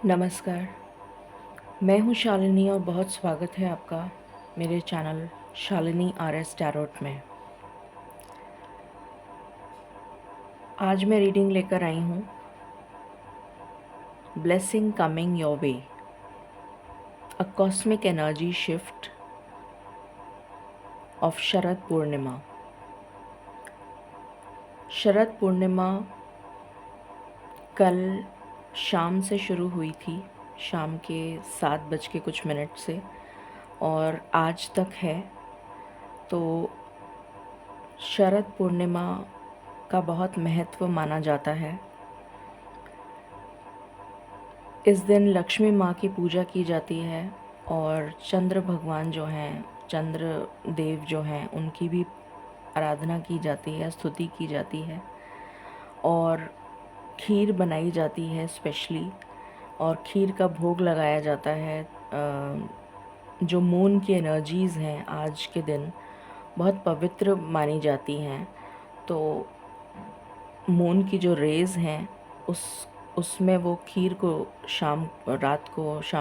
नमस्कार। मैं हूँ शालिनी और बहुत स्वागत है आपका मेरे चैनल शालिनी RS टैरोट में। आज मैं रीडिंग लेकर आई हूँ blessing coming your way, a cosmic energy shift of Sharad Purnima. Sharad Purnima कल शाम से शुरू हुई थी, शाम के 7 बज के कुछ मिनट से, और आज तक है। तो शरद पूर्णिमा का बहुत महत्व माना जाता है। इस दिन लक्ष्मी माँ की पूजा की जाती है और चंद्र भगवान जो हैं, चंद्र देव जो हैं, उनकी भी आराधना की जाती है, स्तुति की जाती है और खीर बनाई जाती है स्पेशली, और खीर का भोग लगाया जाता है। जो मून की एनर्जीज़ हैं आज के दिन बहुत पवित्र मानी जाती हैं। तो मून की जो रेज़ हैं उसमें वो खीर को शाम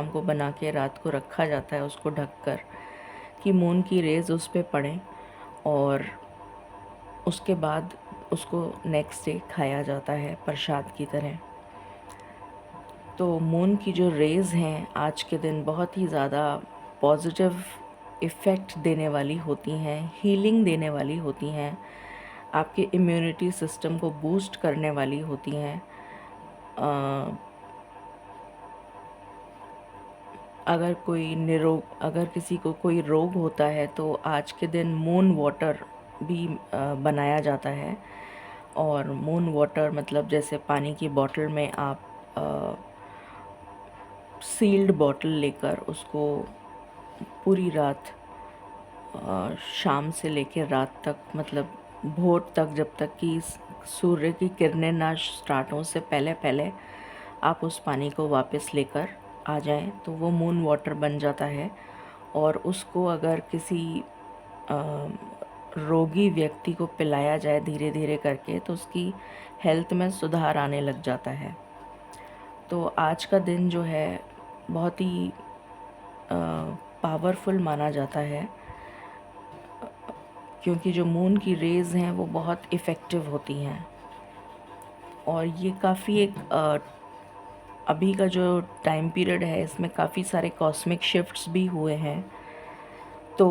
को बना के रात को रखा जाता है, उसको ढककर, कि मून की रेज़ उस पे पड़ें, और उसके बाद उसको नेक्स्ट डे खाया जाता है प्रसाद की तरह। तो मून की जो रेज़ हैं आज के दिन बहुत ही ज़्यादा पॉजिटिव इफ़ेक्ट देने वाली होती हैं, हीलिंग देने वाली होती हैं, आपके इम्यूनिटी सिस्टम को बूस्ट करने वाली होती हैं। अगर किसी को कोई रोग होता है तो आज के दिन मून वाटर भी बनाया जाता है। और मून वाटर मतलब जैसे पानी की बॉटल में आप सील्ड बॉटल लेकर उसको पूरी रात, शाम से लेकर रात तक, मतलब भोर तक, जब तक कि सूर्य की किरणें ना स्टार्ट हों, से पहले पहले आप उस पानी को वापस लेकर आ जाएं तो वो मून वाटर बन जाता है। और उसको अगर किसी रोगी व्यक्ति को पिलाया जाए धीरे धीरे करके तो उसकी हेल्थ में सुधार आने लग जाता है। तो आज का दिन जो है बहुत ही पावरफुल माना जाता है, क्योंकि जो मून की रेज़ हैं वो बहुत इफ़ेक्टिव होती हैं। और ये काफ़ी अभी का जो टाइम पीरियड है इसमें काफ़ी सारे कॉस्मिक शिफ्ट्स भी हुए हैं। तो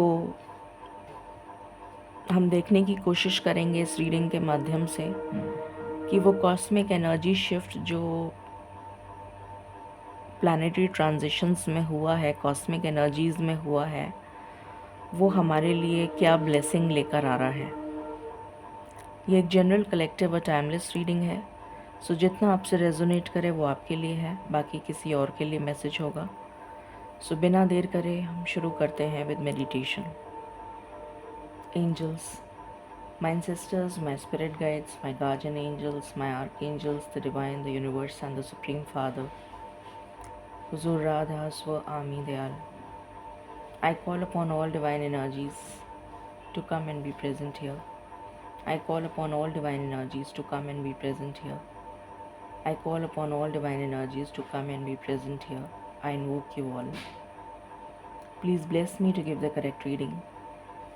हम देखने की कोशिश करेंगे इस रीडिंग के माध्यम से कि वो कॉस्मिक एनर्जी शिफ्ट जो प्लैनेटरी ट्रांजिशंस में हुआ है, कॉस्मिक एनर्जीज़ में हुआ है, वो हमारे लिए क्या ब्लेसिंग लेकर आ रहा है। ये एक जनरल कलेक्टिव और टाइमलेस रीडिंग है, सो जितना आपसे रेजोनेट करे वो आपके लिए है, बाकी किसी और के लिए मैसेज होगा। सो बिना देर करे हम शुरू करते हैं with meditation. Angels, my ancestors, my spirit guides, my guardian angels, my archangels, the divine, the universe and the supreme father, Huzur Radha Swa Ami Dayal, I call upon all divine energies to come and be present here. I call upon all divine energies to come and be present here. I call upon all divine energies to come and be present here. I invoke you all. Please bless me to give the correct reading.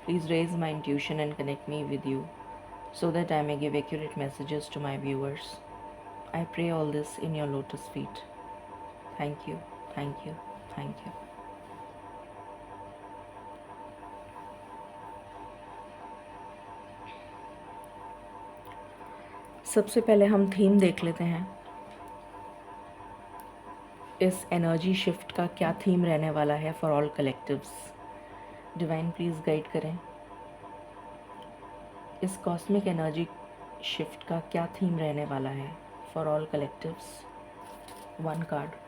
Please raise my intuition and connect me with you so that I may give accurate messages to my viewers. I pray all this in your lotus feet. Thank you, thank you, thank you. सबसे पहले हम theme देख लेते हैं। इस energy shift का क्या theme रहने वाला है for all collectives. Divine please guide करें। इस कॉस्मिक एनर्जी शिफ्ट का क्या थीम रहने वाला है for all collectives. One card.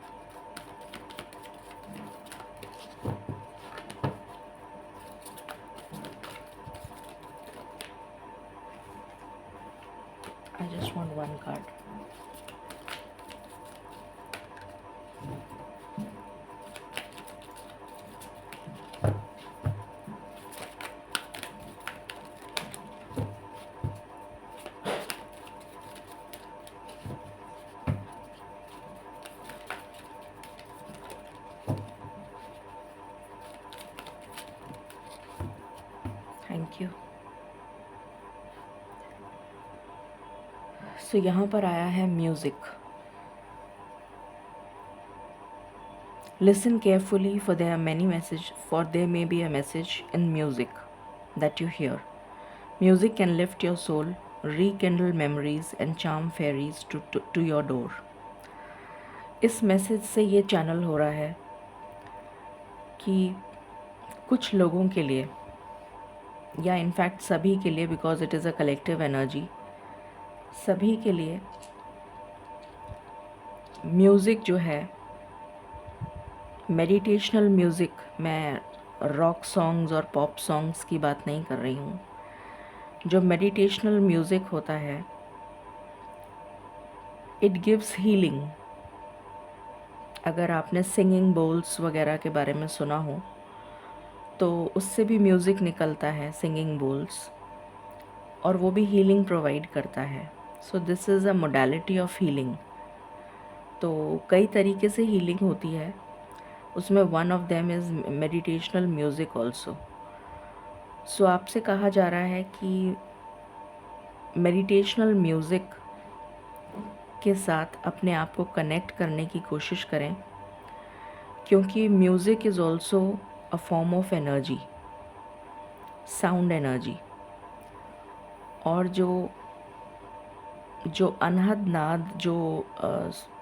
I just want one card. Thank you. So यहाँ पर आया है music. Listen carefully, for there may be a message in music that you hear. Music can lift your soul, rekindle memories and charm fairies to your door. इस message से ये channel हो रहा है कि कुछ लोगों के लिए, या इनफैक्ट सभी के लिए, because it is a collective energy, सभी के लिए म्यूज़िक जो है, मेडिटेशनल म्यूज़िक, मैं रॉक सॉन्ग्स और पॉप सॉन्ग्स की बात नहीं कर रही हूँ। जो मेडिटेशनल म्यूज़िक होता है, इट गिव्स हीलिंग। अगर आपने सिंगिंग बोल्स वगैरह के बारे में सुना हो तो उससे भी म्यूज़िक निकलता है, सिंगिंग बोल्स, और वो भी हीलिंग प्रोवाइड करता है। So this is a modality of healing. तो कई तरीके से हीलिंग होती है, उसमें one of them is meditational music also. So आपसे कहा जा रहा है कि मेडिटेशनल म्यूज़िक के साथ अपने आप को कनेक्ट करने की कोशिश करें, क्योंकि music is also a form of energy, sound energy. और जो अनहद नाद,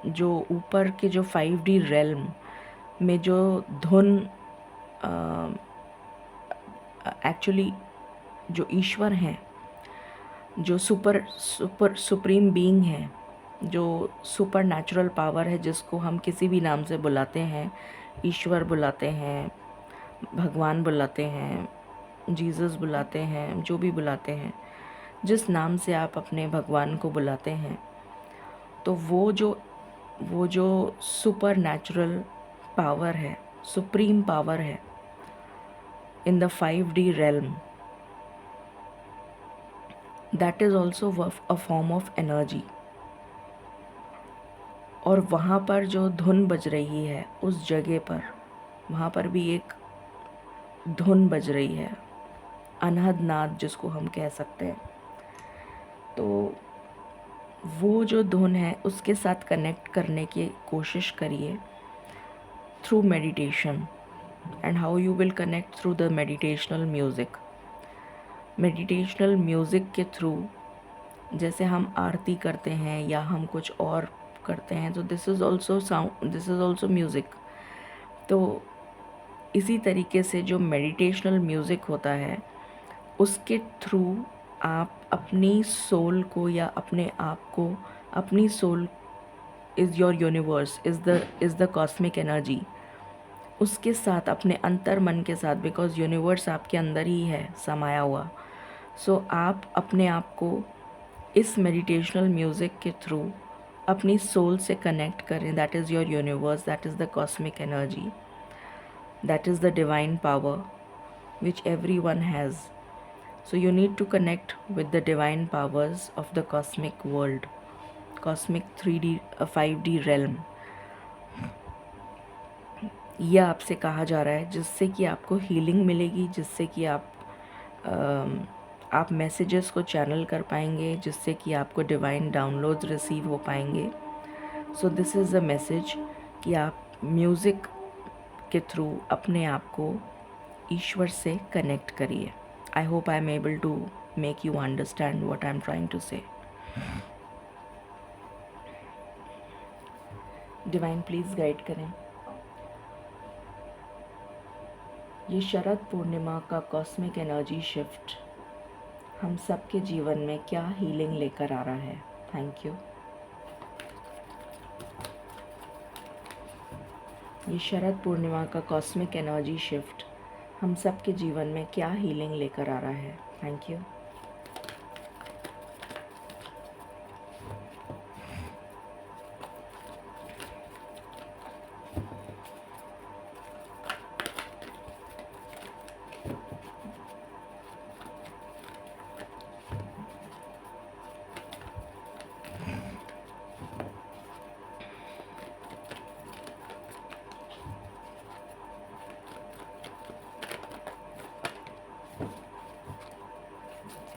जो ऊपर के जो 5D रेल्म में जो धुन, एक्चुअली जो ईश्वर हैं, जो सुप्रीम बीइंग है, जो सुपर नेचुरल पावर है, जिसको हम किसी भी नाम से बुलाते हैं, ईश्वर बुलाते हैं, भगवान बुलाते हैं, जीसस बुलाते हैं, जो भी बुलाते हैं, जिस नाम से आप अपने भगवान को बुलाते हैं, तो वो जो सुपर नेचुरल पावर है, सुप्रीम पावर है in the 5D realm, that is also a form of energy. और वहाँ पर जो धुन बज रही है, उस जगह पर, वहाँ पर भी एक धुन बज रही है, अनहद नाद जिसको हम कह सकते हैं। तो वो जो धुन है, उसके साथ कनेक्ट करने की कोशिश करिए through meditation. And how you will connect through the meditational music. Meditational music के थ्रू, जैसे हम आरती करते हैं या हम कुछ और करते हैं, तो this is also sound, this is also music. तो इसी तरीके से जो मेडिटेशनल म्यूज़िक होता है, उसके थ्रू आप अपनी सोल को, या अपने आप को, अपनी soul is your universe, is the cosmic energy, उसके साथ, अपने अंतर मन के साथ, बिकॉज़ यूनिवर्स आपके अंदर ही है समाया हुआ। सो आप अपने आप को इस मेडिटेशनल म्यूज़िक के थ्रू अपनी सोल से कनेक्ट करें। That is your universe, that is the cosmic energy, that is the divine power which everyone has. So you need to connect with the divine powers of the cosmic world, cosmic 3D 5D realm. यह आपसे कहा जा रहा है, जिससे कि आपको healing मिलेगी, जिससे कि आप मैसेजेस को चैनल कर पाएंगे, जिससे कि आपको डिवाइन डाउनलोड्स रिसीव हो पाएंगे। सो दिस इज़ अ मैसेज कि आप म्यूज़िक के थ्रू अपने आप को ईश्वर से कनेक्ट करिए। I hope I am able to make you understand what I am trying to say. Divine please guide करें। ये शरद पूर्णिमा का कॉस्मिक एनर्जी शिफ्ट हम सबके जीवन में क्या हीलिंग लेकर आ रहा है। Thank you. ये शरद पूर्णिमा का कॉस्मिक एनर्जी शिफ्ट हम सबके जीवन में क्या हीलिंग लेकर आ रहा है। Thank you.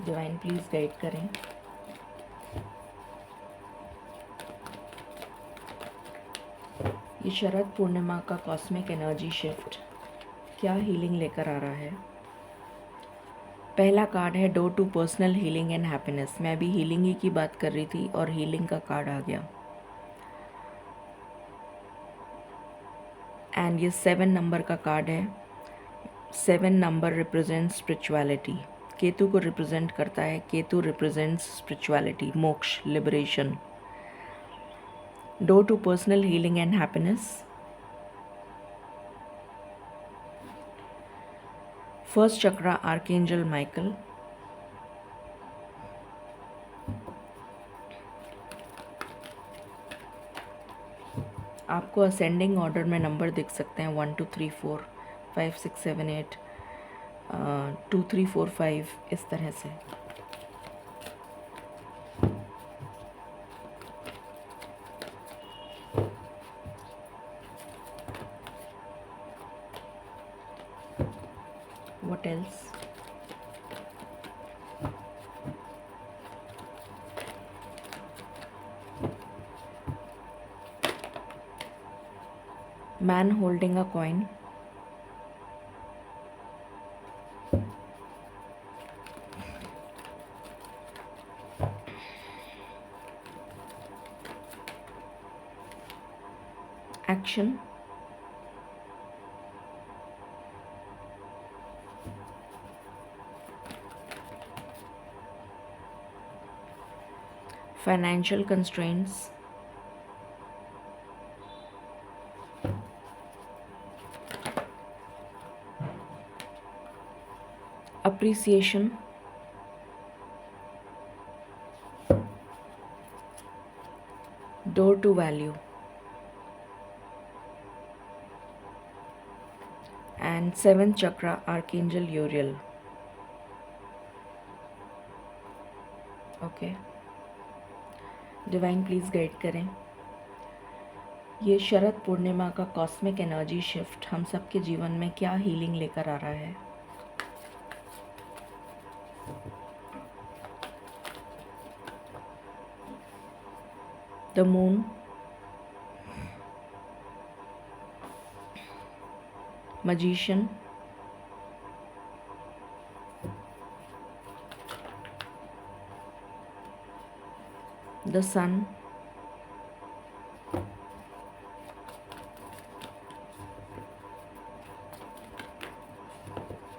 Divine please guide करें। ये शरद पूर्णिमा का कॉस्मिक एनर्जी शिफ्ट क्या हीलिंग लेकर आ रहा है। पहला कार्ड है door to personal healing and happiness. मैं अभी हीलिंग ही की बात कर रही थी और हीलिंग का कार्ड आ गया। एंड ये 7 नंबर का कार्ड है। 7 नंबर रिप्रेजेंट स्पिरिचुअलिटी। केतु को रिप्रेजेंट करता है। Ketu represents spirituality, moksha, liberation. Door to personal healing and happiness. First chakra archangel Michael. आपको असेंडिंग ऑर्डर में नंबर दिख सकते हैं 1 2 3 4 5 6 7 8 2 3 4 5 इस तरह से। What else? Man holding a coin. Action. Financial constraints. Appreciation. Door to value. And 7th chakra Archangel Uriel. Okay, divine please guide करें। ये शरद पूर्णिमा का कॉस्मिक एनर्जी शिफ्ट हम सबके जीवन में क्या हीलिंग लेकर आ रहा है। The moon, magician, the sun,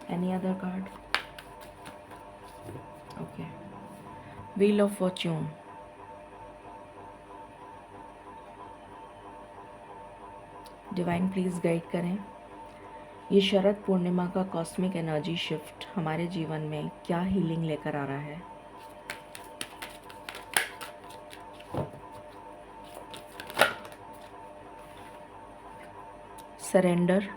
any other card? Okay, wheel of fortune, divine please guide करें। ये शरद पूर्णिमा का कॉस्मिक एनर्जी शिफ्ट हमारे जीवन में क्या हीलिंग लेकर आ रहा है। Surrender,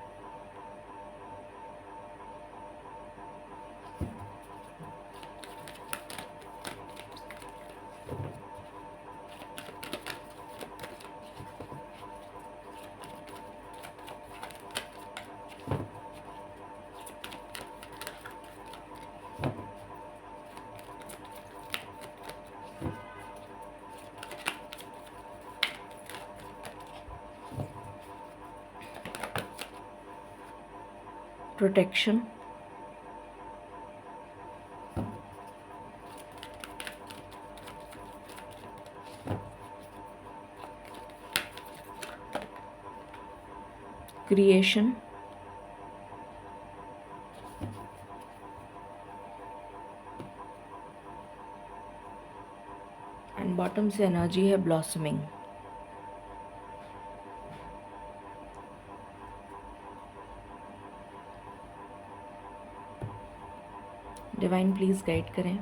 protection, creation, and bottom से एनर्जी है ब्लॉसमिंग। डिवाइन प्लीज़ गाइड करें।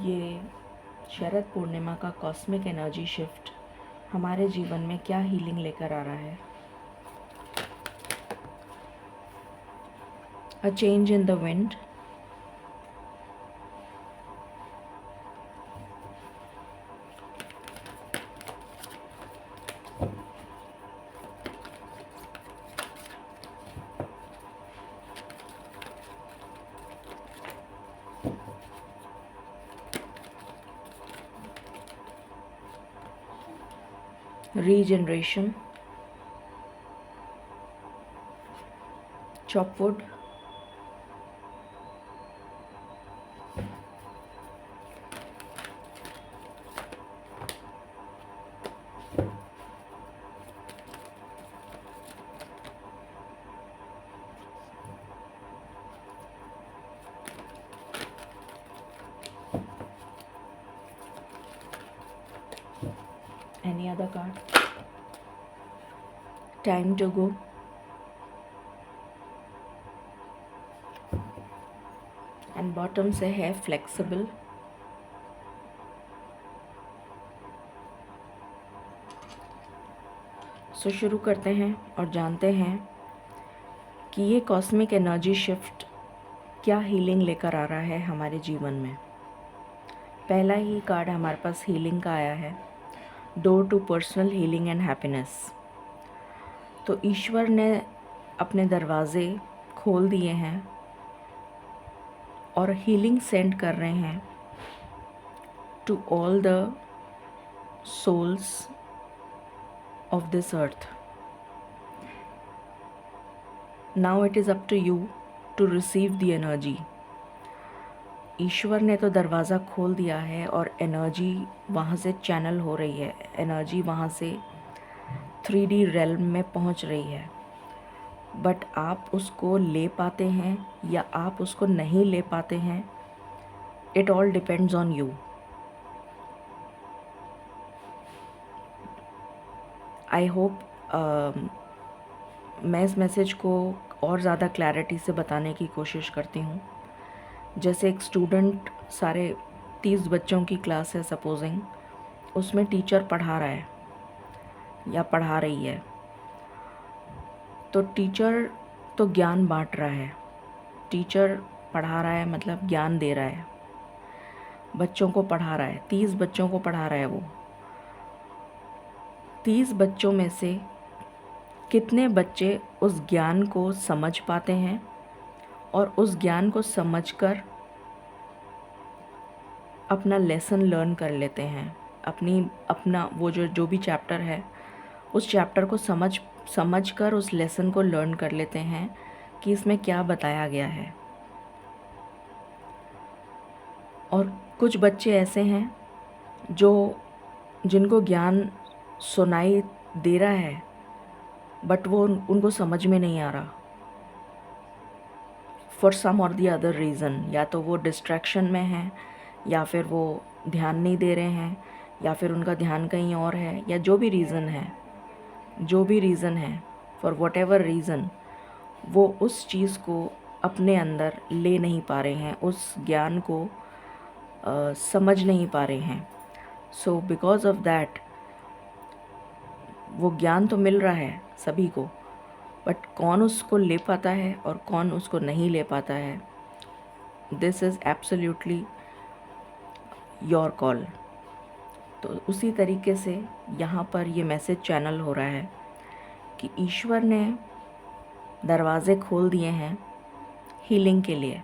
ये शरद पूर्णिमा का कॉस्मिक एनर्जी शिफ्ट हमारे जीवन में क्या हीलिंग लेकर आ रहा है। A change in the wind, regeneration, chop wood, any other card, time to go, and bottom से है फ्लेक्सिबल। सो शुरू करते हैं और जानते हैं कि ये कॉस्मिक एनर्जी शिफ्ट क्या हीलिंग लेकर आ रहा है हमारे जीवन में। पहला ही कार्ड हमारे पास हीलिंग का आया है, door to personal healing and happiness. तो ईश्वर ने अपने दरवाज़े खोल दिए हैं और हीलिंग सेंड कर रहे हैं to all the souls of this earth. Now it is up to you to receive the energy. ईश्वर ने तो दरवाज़ा खोल दिया है और एनर्जी वहाँ से चैनल हो रही है, एनर्जी वहाँ से 3D रेल्म में पहुँच रही है। बट आप उसको ले पाते हैं या आप उसको नहीं ले पाते हैं, it all depends on you. I hope मैं इस मैसेज को और ज़्यादा क्लैरिटी से बताने की कोशिश करती हूँ। जैसे एक स्टूडेंट, सारे 30 बच्चों की क्लास है सपोजिंग, उसमें टीचर पढ़ा रहा है या पढ़ा रही है, तो टीचर तो ज्ञान बांट रहा है, टीचर पढ़ा रहा है मतलब ज्ञान दे रहा है, बच्चों को पढ़ा रहा है, 30 बच्चों को पढ़ा रहा है। वो 30 बच्चों में से कितने बच्चे उस ज्ञान को समझ पाते हैं और उस ज्ञान को समझकर अपना लेसन लर्न कर लेते हैं, अपना वो जो भी चैप्टर है उस चैप्टर को समझ कर उस लेसन को लर्न कर लेते हैं कि इसमें क्या बताया गया है। और कुछ बच्चे ऐसे हैं जिनको ज्ञान सुनाई दे रहा है बट वो उनको समझ में नहीं आ रहा, फॉर सम और दी अदर रीज़न। या तो वो डिस्ट्रैक्शन में हैं, या फिर वो ध्यान नहीं दे रहे हैं, या फिर उनका ध्यान कहीं और है, या जो भी रीज़न है, फॉर वट एवर रीज़न, वो उस चीज़ को अपने अंदर ले नहीं पा रहे हैं, उस ज्ञान को समझ नहीं पा रहे हैं। सो बिकॉज ऑफ दैट, वो ज्ञान तो मिल रहा है सभी को, बट कौन उसको ले पाता है और कौन उसको नहीं ले पाता है, this is absolutely your call. तो उसी तरीके से यहाँ पर ये मैसेज चैनल हो रहा है कि ईश्वर ने दरवाज़े खोल दिए हैं हीलिंग के लिए,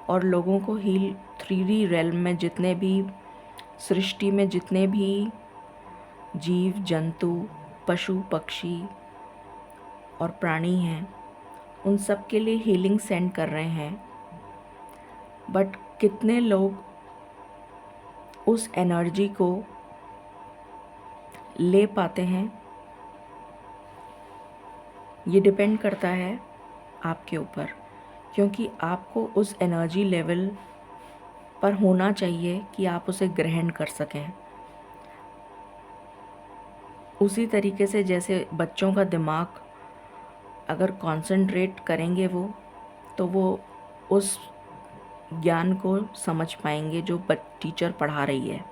और लोगों को 3D रेल्म में जितने भी सृष्टि में जितने भी जीव जंतु पशु पक्षी और प्राणी हैं, उन सब के लिए हीलिंग सेंड कर रहे हैं। बट कितने लोग उस एनर्जी को ले पाते हैं, ये डिपेंड करता है आपके ऊपर, क्योंकि आपको उस एनर्जी लेवल पर होना चाहिए कि आप उसे ग्रहण कर सकें। उसी तरीके से जैसे बच्चों का दिमाग अगर कंसंट्रेट करेंगे तो वो उस ज्ञान को समझ पाएंगे जो टीचर पढ़ा रही है।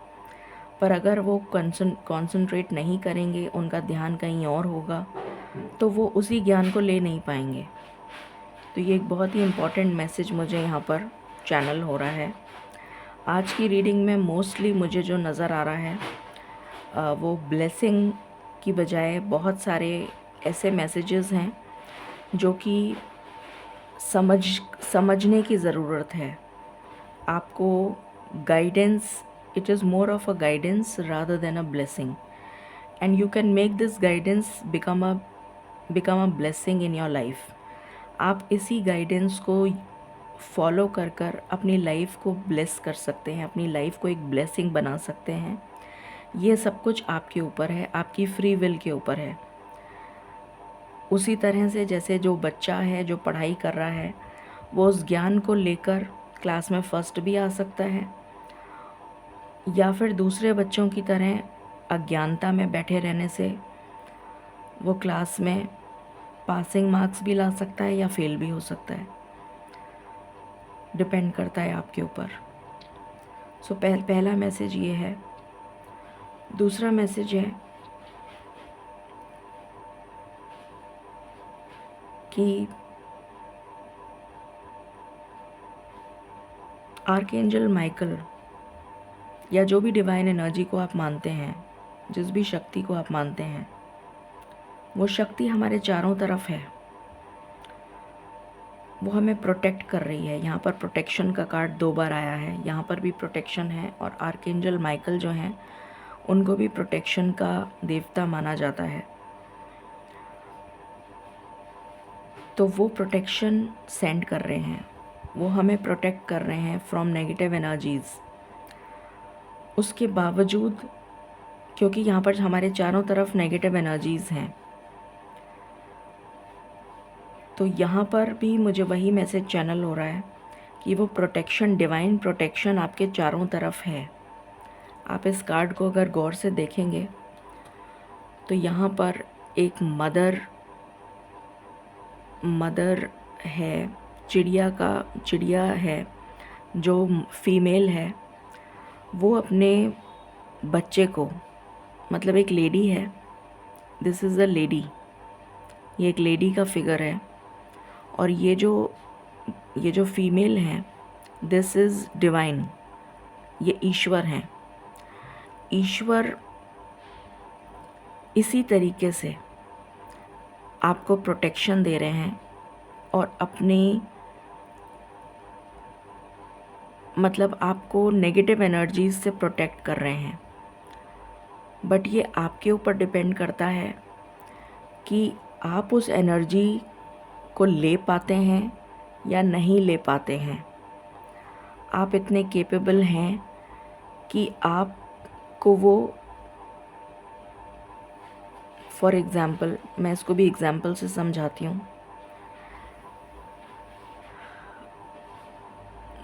पर अगर वो कंसंट्रेट नहीं करेंगे, उनका ध्यान कहीं और होगा, तो वो उसी ज्ञान को ले नहीं पाएंगे। तो ये एक बहुत ही इम्पॉर्टेंट मैसेज मुझे यहाँ पर चैनल हो रहा है। आज की रीडिंग में मोस्टली मुझे जो नज़र आ रहा है वो ब्लेसिंग की बजाय बहुत सारे ऐसे मैसेजेस हैं जो कि समझने की ज़रूरत है। आपको guidance, it is more of a guidance rather than a blessing. and you can make this guidance become a blessing in your life. आप इसी गाइडेंस को फॉलो कर कर अपनी लाइफ को ब्लेस कर सकते हैं, अपनी लाइफ को एक ब्लेसिंग बना सकते हैं। ये सब कुछ आपके ऊपर है, आपकी फ्री विल के ऊपर है। उसी तरह से जैसे जो बच्चा है जो पढ़ाई कर रहा है, वो उस ज्ञान को लेकर क्लास में फर्स्ट भी आ सकता है, या फिर दूसरे बच्चों की तरह अज्ञानता में बैठे रहने से वो क्लास में पासिंग मार्क्स भी ला सकता है या फेल भी हो सकता है। डिपेंड करता है आपके ऊपर। सो पहला मैसेज ये है। दूसरा मैसेज है कि आर्कएंजल माइकल या जो भी डिवाइन एनर्जी को आप मानते हैं, जिस भी शक्ति को आप मानते हैं, वो शक्ति हमारे चारों तरफ है। वो हमें प्रोटेक्ट कर रही है। यहाँ पर प्रोटेक्शन का कार्ड 2 बार आया है, यहाँ पर भी प्रोटेक्शन है। और आर्कएंजल माइकल जो हैं उनको भी प्रोटेक्शन का देवता माना जाता है। तो वो प्रोटेक्शन सेंड कर रहे हैं, वो हमें प्रोटेक्ट कर रहे हैं फ्रॉम नेगेटिव एनर्जीज़। उसके बावजूद, क्योंकि यहाँ पर हमारे चारों तरफ नेगेटिव एनर्जीज़ हैं, तो यहाँ पर भी मुझे वही मैसेज चैनल हो रहा है कि वो प्रोटेक्शन, डिवाइन प्रोटेक्शन आपके चारों तरफ है। आप इस कार्ड को अगर गौर से देखेंगे तो यहाँ पर एक मदर है, चिड़िया है जो फीमेल है, वो अपने बच्चे को, मतलब एक लेडी है, दिस इज़ अ लेडी, ये एक लेडी का फिगर है। और ये जो फीमेल है, दिस इज़ डिवाइन, ये ईश्वर हैं। ईश्वर इसी तरीके से आपको प्रोटेक्शन दे रहे हैं और अपनी, मतलब आपको नेगेटिव एनर्जीज से प्रोटेक्ट कर रहे हैं। बट ये आपके ऊपर डिपेंड करता है कि आप उस एनर्जी को ले पाते हैं या नहीं ले पाते हैं। आप इतने केपेबल हैं कि आपको वो, फॉर एग्ज़ाम्पल, मैं इसको भी एग्ज़ाम्पल से समझाती हूँ।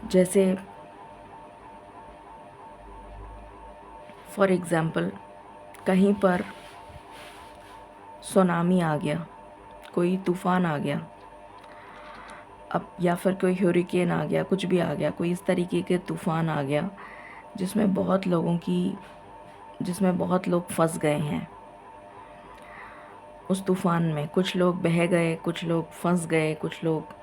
जैसे फॉर एग्ज़ाम्पल कहीं पर सुनामी आ गया, कोई तूफ़ान आ गया, अब या फिर कोई हरिकेन आ गया, कुछ भी आ गया, कोई इस तरीके के तूफ़ान आ गया जिसमें बहुत लोग फंस गए हैं। उस तूफ़ान में कुछ लोग बह गए, कुछ लोग फंस गए, कुछ लोग,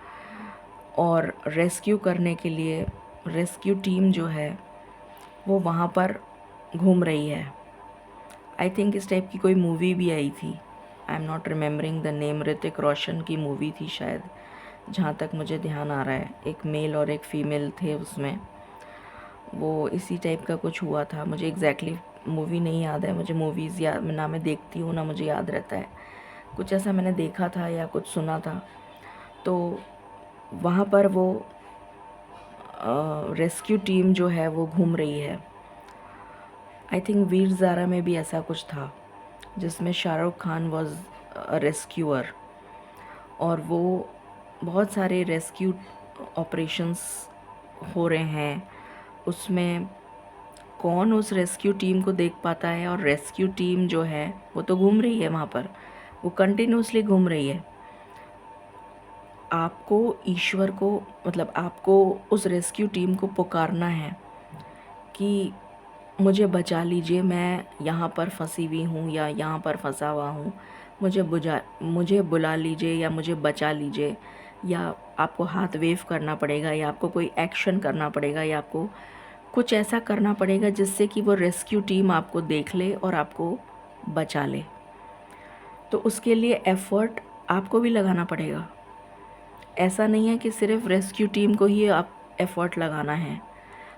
और रेस्क्यू करने के लिए रेस्क्यू टीम जो है वो वहाँ पर घूम रही है। आई थिंक इस टाइप की कोई मूवी भी आई थी, I am not remembering the name. Hrithik Roshan की मूवी थी शायद, जहाँ तक मुझे ध्यान आ रहा है। एक मेल और एक फ़ीमेल थे उसमें, वो इसी टाइप का कुछ हुआ था। मुझे एग्जैक्टली मूवी नहीं याद है, मुझे मूवीज़ याद ना मैं देखती हूँ ना मुझे याद रहता है। कुछ ऐसा मैंने देखा था या कुछ सुना था। तो वहाँ पर वो रेस्क्यू टीम जो है वो घूम रही है। आई थिंक वीर ज़ारा में भी ऐसा कुछ था जिसमें शाहरुख खान वॉज रेस्क्यूअर, और वो बहुत सारे रेस्क्यू ऑपरेशंस हो रहे हैं। उसमें कौन उस रेस्क्यू टीम को देख पाता है, और रेस्क्यू टीम जो है वो तो घूम रही है वहाँ पर, वो कंटिन्यूसली घूम रही है। आपको ईश्वर को, मतलब आपको उस रेस्क्यू टीम को पुकारना है कि मुझे बचा लीजिए, मैं यहाँ पर फंसी हुई हूँ या यहाँ पर फंसा हुआ हूँ, मुझे बुला लीजिए या मुझे बचा लीजिए। या आपको हाथ वेव करना पड़ेगा, या आपको कोई एक्शन करना पड़ेगा, या आपको कुछ ऐसा करना पड़ेगा जिससे कि वो रेस्क्यू टीम आपको देख ले और आपको बचा ले। तो उसके लिए एफ़र्ट आपको भी लगाना पड़ेगा। ऐसा नहीं है कि सिर्फ रेस्क्यू टीम को ही आप एफ़र्ट लगाना है,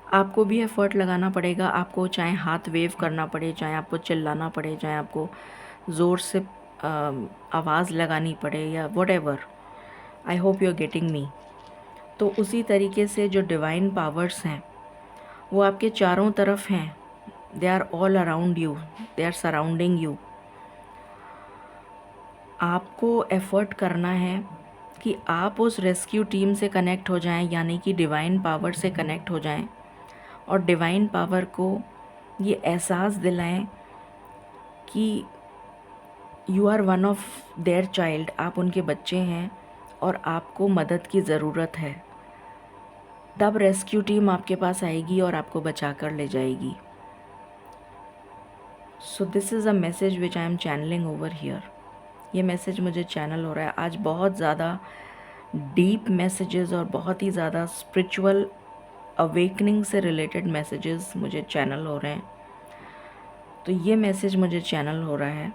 आपको भी एफ़र्ट लगाना पड़ेगा, आपको चाहे हाथ वेव करना पड़े, चाहे आपको चिल्लाना पड़े, चाहे आपको ज़ोर से आवाज़ लगानी पड़े या whatever. I hope you are getting me. तो उसी तरीके से जो डिवाइन पावर्स हैं वो आपके चारों तरफ हैं। They are all around you, they are surrounding you. आपको एफ़र्ट करना है कि आप उस रेस्क्यू टीम से कनेक्ट हो जाएं, यानी कि डिवाइन पावर से कनेक्ट हो जाएं और डिवाइन पावर को ये एहसास दिलाएं कि you are one of their child, आप उनके बच्चे हैं और आपको मदद की ज़रूरत है। तब रेस्क्यू टीम आपके पास आएगी और आपको बचा कर ले जाएगी। So this is a message which I am channelling over here. ये मैसेज मुझे चैनल हो रहा है आज। बहुत ज़्यादा डीप मैसेजेस और बहुत ही ज़्यादा स्पिरिचुअल अवेकनिंग से रिलेटेड मैसेजेस मुझे चैनल हो रहे हैं। तो ये मैसेज मुझे चैनल हो रहा है,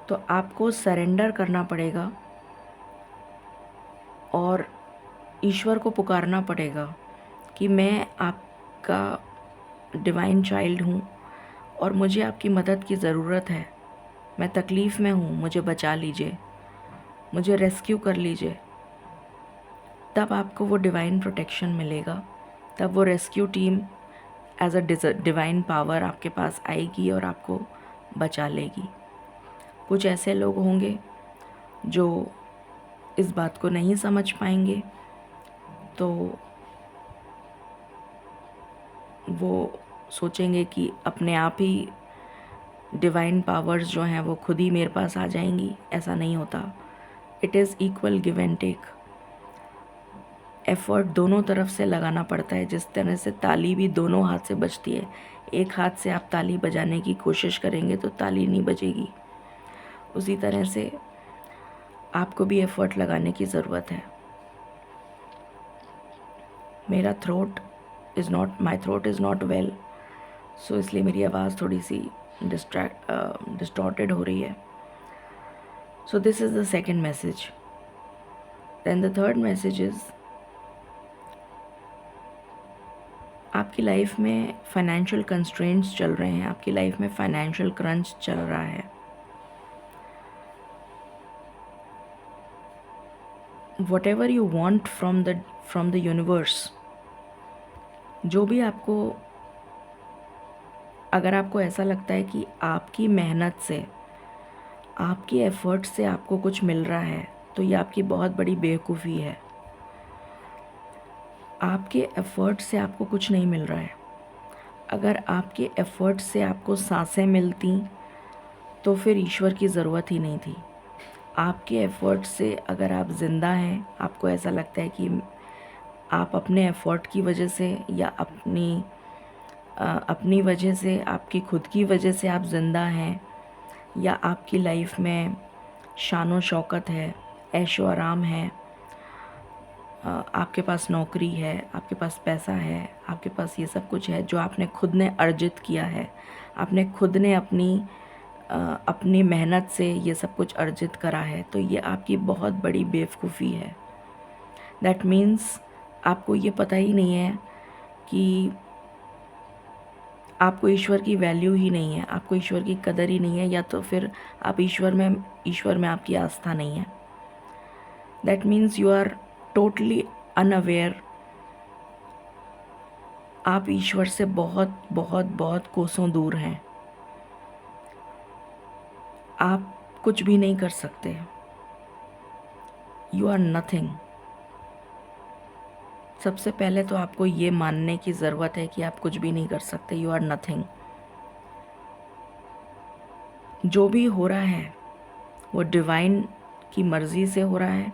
तो आपको सरेंडर करना पड़ेगा और ईश्वर को पुकारना पड़ेगा कि मैं आपका डिवाइन चाइल्ड हूँ और मुझे आपकी मदद की ज़रूरत है। मैं तकलीफ़ में हूँ, मुझे बचा लीजिए, मुझे रेस्क्यू कर लीजिए। तब आपको वो डिवाइन प्रोटेक्शन मिलेगा, तब वो rescue team as a divine power आपके पास आएगी और आपको बचा लेगी। कुछ ऐसे लोग होंगे जो इस बात को नहीं समझ पाएंगे, तो वो सोचेंगे कि अपने आप ही डिवाइन पावर्स जो हैं वो खुद ही मेरे पास आ जाएंगी। ऐसा नहीं होता। It is equal give and take. Effort दोनों तरफ से लगाना पड़ता है। जिस तरह से ताली भी दोनों हाथ से बजती है, एक हाथ से आप ताली बजाने की कोशिश करेंगे तो ताली नहीं बजेगी। उसी तरह से आपको भी एफ़र्ट लगाने की ज़रूरत है। मेरा my throat is not well, so इसलिए मेरी आवाज़ थोड़ी सी डिस्टॉर्टेड हो रही है। So this is the second message. Then the third message is, आपकी लाइफ में फाइनेंशियल कंस्ट्रेंट्स चल रहे हैं, आपकी लाइफ में फाइनेंशियल क्रंच चल रहा है। whatever you want from the universe, जो भी आपको, अगर आपको ऐसा लगता है कि आपकी मेहनत से, आपकी एफ़र्ट से आपको कुछ मिल रहा है, तो ये आपकी बहुत बड़ी बेवकूफ़ी है। आपके एफ़र्ट से आपको कुछ नहीं मिल रहा है। अगर आपके एफ़र्ट से आपको सांसें मिलती तो फिर ईश्वर की ज़रूरत ही नहीं थी। आपके एफ़र्ट से अगर आप ज़िंदा हैं, आपको ऐसा लगता है कि आप अपने एफ़र्ट की वजह से या अपनी वजह से, आपकी खुद की वजह से आप ज़िंदा हैं, या आपकी लाइफ में शान शौकत है, ऐशो आराम है, आपके पास नौकरी है, आपके पास पैसा है, आपके पास ये सब कुछ है जो आपने खुद ने अर्जित किया है, आपने खुद ने अपनी मेहनत से ये सब कुछ अर्जित करा है, तो ये आपकी बहुत बड़ी बेवकूफ़ी है। दैट मीन्स आपको ये पता ही नहीं है कि आपको ईश्वर की वैल्यू ही नहीं है, आपको ईश्वर की कदर ही नहीं है, या तो फिर आप ईश्वर में आपकी आस्था नहीं है। That means you are totally unaware. आप ईश्वर से बहुत बहुत बहुत कोसों दूर हैं। आप कुछ भी नहीं कर सकते। You are nothing. सबसे पहले तो आपको ये मानने की ज़रूरत है कि आप कुछ भी नहीं कर सकते। You are nothing. जो भी हो रहा है वो डिवाइन की मर्ज़ी से हो रहा है,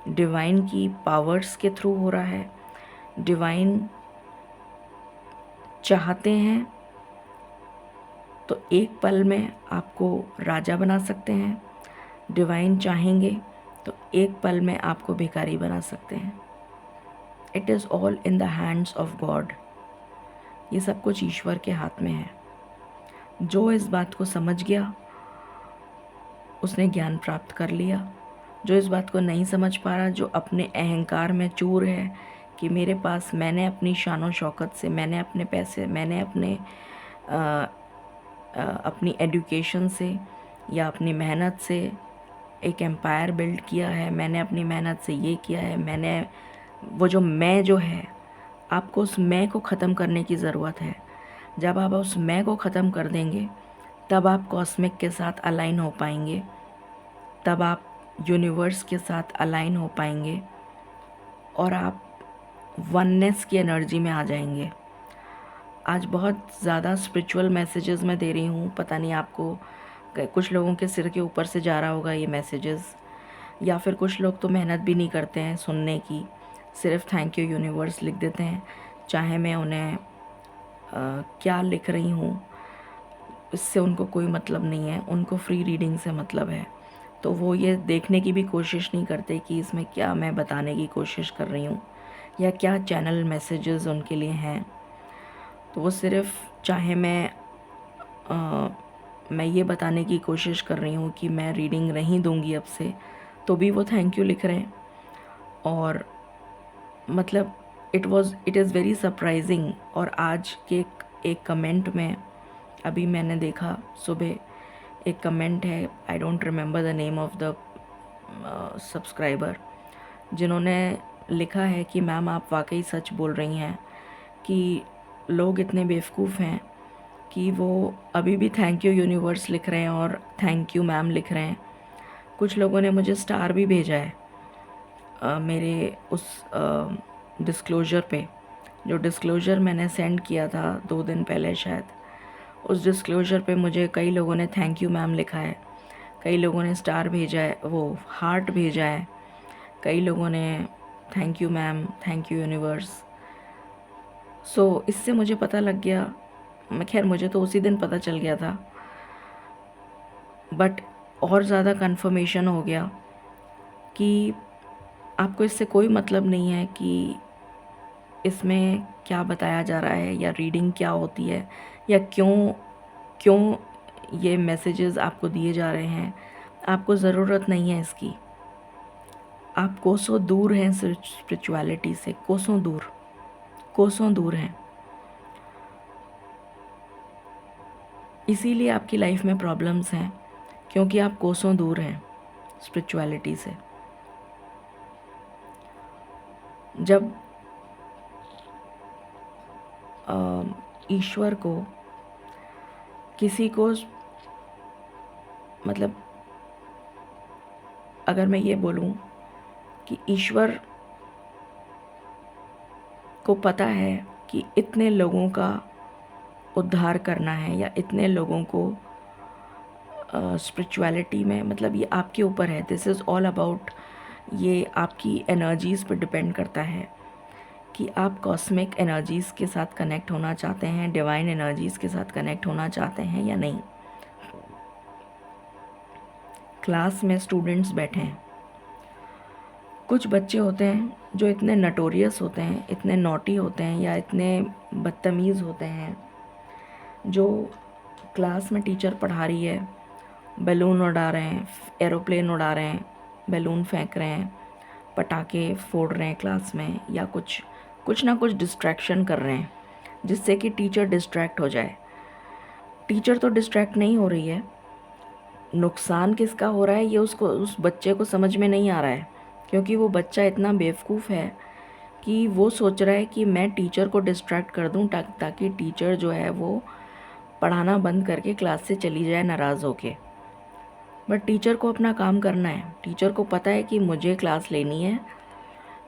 डिवाइन की पावर्स के थ्रू हो रहा है। डिवाइन चाहते हैं तो एक पल में आपको राजा बना सकते हैं। डिवाइन चाहेंगे तो एक पल में आपको भिखारी बना सकते हैं। It is all in the hands of God. ये सब कुछ ईश्वर के हाथ में है। जो इस बात को समझ गया उसने ज्ञान प्राप्त कर लिया। जो इस बात को नहीं समझ पा रहा, जो अपने अहंकार में चूर है कि मेरे पास, मैंने अपनी शान शौकत से, मैंने अपने पैसे, मैंने अपनी एजुकेशन से या अपनी मेहनत से एक एम्पायर बिल्ड किया है, मैंने अपनी मेहनत से ये किया है, मैंने वो जो मैं जो है, आपको उस मैं को ख़त्म करने की ज़रूरत है। जब आप उस मैं को ख़त्म कर देंगे तब आप कॉस्मिक के साथ अलाइन हो पाएंगे, तब आप यूनिवर्स के साथ अलाइन हो पाएंगे और आप वननेस की एनर्जी में आ जाएंगे। आज बहुत ज़्यादा स्पिरिचुअल मैसेजेस मैं दे रही हूँ, पता नहीं आपको कुछ लोगों के सिर के ऊपर से जा रहा होगा ये मैसेजेस, या फिर कुछ लोग तो मेहनत भी नहीं करते हैं सुनने की, सिर्फ थैंक यू यूनिवर्स लिख देते हैं। चाहे मैं उन्हें क्या लिख रही हूँ इससे उनको कोई मतलब नहीं है, उनको फ्री रीडिंग से मतलब है। तो वो ये देखने की भी कोशिश नहीं करते कि इसमें क्या मैं बताने की कोशिश कर रही हूँ या क्या चैनल मैसेजेस उनके लिए हैं। तो वो सिर्फ, चाहे मैं ये बताने की कोशिश कर रही हूँ कि मैं रीडिंग नहीं दूँगी अब से, तो भी वो थैंक यू लिख रहे हैं। और मतलब इट इज़ वेरी सरप्राइजिंग। और आज के एक कमेंट में अभी मैंने देखा सुबह, एक कमेंट है, I don't remember the name of the subscriber, जिन्होंने लिखा है कि मैम आप वाकई सच बोल रही हैं कि लोग इतने बेवकूफ़ हैं कि वो अभी भी थैंक यू यूनिवर्स लिख रहे हैं और थैंक यू मैम लिख रहे हैं। कुछ लोगों ने मुझे स्टार भी भेजा है मेरे उस डिस्क्लोज़र पे, जो डिस्क्लोज़र मैंने सेंड किया था 2 दिन पहले शायद, उस डिस्क्लोज़र पे मुझे कई लोगों ने थैंक यू मैम लिखा है, कई लोगों ने स्टार भेजा है, वो हार्ट भेजा है, कई लोगों ने thank you ma'am, thank you universe. So इससे मुझे पता लग गया, खैर मुझे तो उसी दिन पता चल गया था, बट और ज़्यादा कन्फर्मेशन हो गया कि आपको इससे कोई मतलब नहीं है कि इसमें क्या बताया जा रहा है या रीडिंग क्या होती है या क्यों क्यों ये मैसेजेस आपको दिए जा रहे हैं। आपको ज़रूरत नहीं है इसकी। आप कोसों दूर हैं स्पिरिचुअलिटी से, कोसों दूर हैं। इसीलिए आपकी लाइफ में प्रॉब्लम्स हैं, क्योंकि आप कोसों दूर हैं स्पिरिचुअलिटी से। जब ईश्वर को, किसी को, मतलब अगर मैं ये बोलूं कि ईश्वर को पता है कि इतने लोगों का उद्धार करना है या इतने लोगों को स्पिरिचुअलिटी में, मतलब ये आपके ऊपर है, दिस इज़ ऑल अबाउट, ये आपकी एनर्जीज़ पर डिपेंड करता है कि आप कॉस्मिक एनर्जीज़ के साथ कनेक्ट होना चाहते हैं, डिवाइन एनर्जीज़ के साथ कनेक्ट होना चाहते हैं या नहीं। क्लास में स्टूडेंट्स बैठे हैं, कुछ बच्चे होते हैं जो इतने नटोरियस होते हैं, इतने नॉटी होते हैं या इतने बदतमीज़ होते हैं, जो क्लास में टीचर पढ़ा रही है, बैलून उड़ा रहे हैं, एरोप्लेन उड़ा रहे हैं, बैलून फेंक रहे हैं, पटाखे फोड़ रहे हैं क्लास में, या कुछ ना कुछ डिस्ट्रैक्शन कर रहे हैं जिससे कि टीचर डिस्ट्रैक्ट हो जाए। टीचर तो डिस्ट्रैक्ट नहीं हो रही है, नुकसान किसका हो रहा है ये उस बच्चे को समझ में नहीं आ रहा है, क्योंकि वो बच्चा इतना बेवकूफ़ है कि वो सोच रहा है कि मैं टीचर को डिस्ट्रैक्ट कर दूं ताकि टीचर जो है वो पढ़ाना बंद करके क्लास से चली जाए नाराज़ होके। बट टीचर को अपना काम करना है, टीचर को पता है कि मुझे क्लास लेनी है,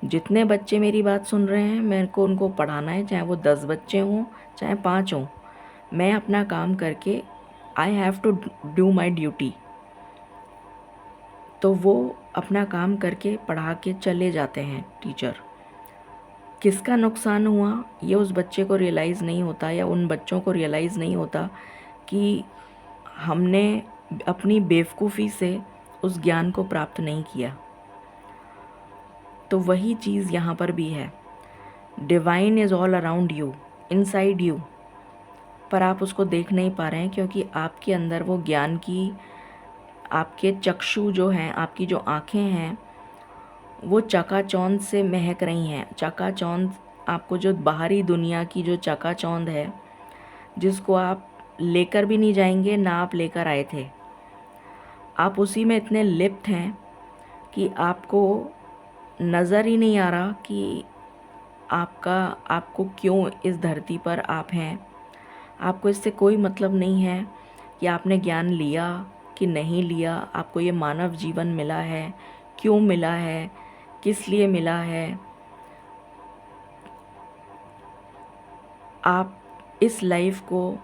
जितने बच्चे मेरी बात सुन रहे हैं मेरे को उनको पढ़ाना है, चाहे वो 10 बच्चे हों चाहे 5 हों, मैं अपना काम करके I have to do my duty. तो वो अपना काम करके पढ़ा के चले जाते हैं टीचर। किसका नुकसान हुआ ये उस बच्चे को रियलाइज़ नहीं होता, या उन बच्चों को रियलाइज़ नहीं होता कि हमने अपनी बेवकूफ़ी से उस ज्ञान को प्राप्त नहीं किया। तो वही चीज़ यहाँ पर भी है, divine is all around you, inside you, पर आप उसको देख नहीं पा रहे हैं क्योंकि आपके अंदर वो ज्ञान की, आपके चक्षु जो हैं, आपकी जो आँखें हैं, वो चकाचौंध से महक रही हैं। चकाचौंध, आपको जो बाहरी दुनिया की जो चकाचौंध है, जिसको आप लेकर भी नहीं जाएंगे ना आप लेकर आए थे, आप उसी में इतने लिप्त हैं कि आपको नज़र ही नहीं आ रहा कि आपको क्यों इस धरती पर आप हैं। आपको इससे कोई मतलब नहीं है कि आपने ज्ञान लिया कि नहीं लिया, आपको ये मानव जीवन मिला है, क्यों मिला है, किस लिए मिला है। आप इस लाइफ को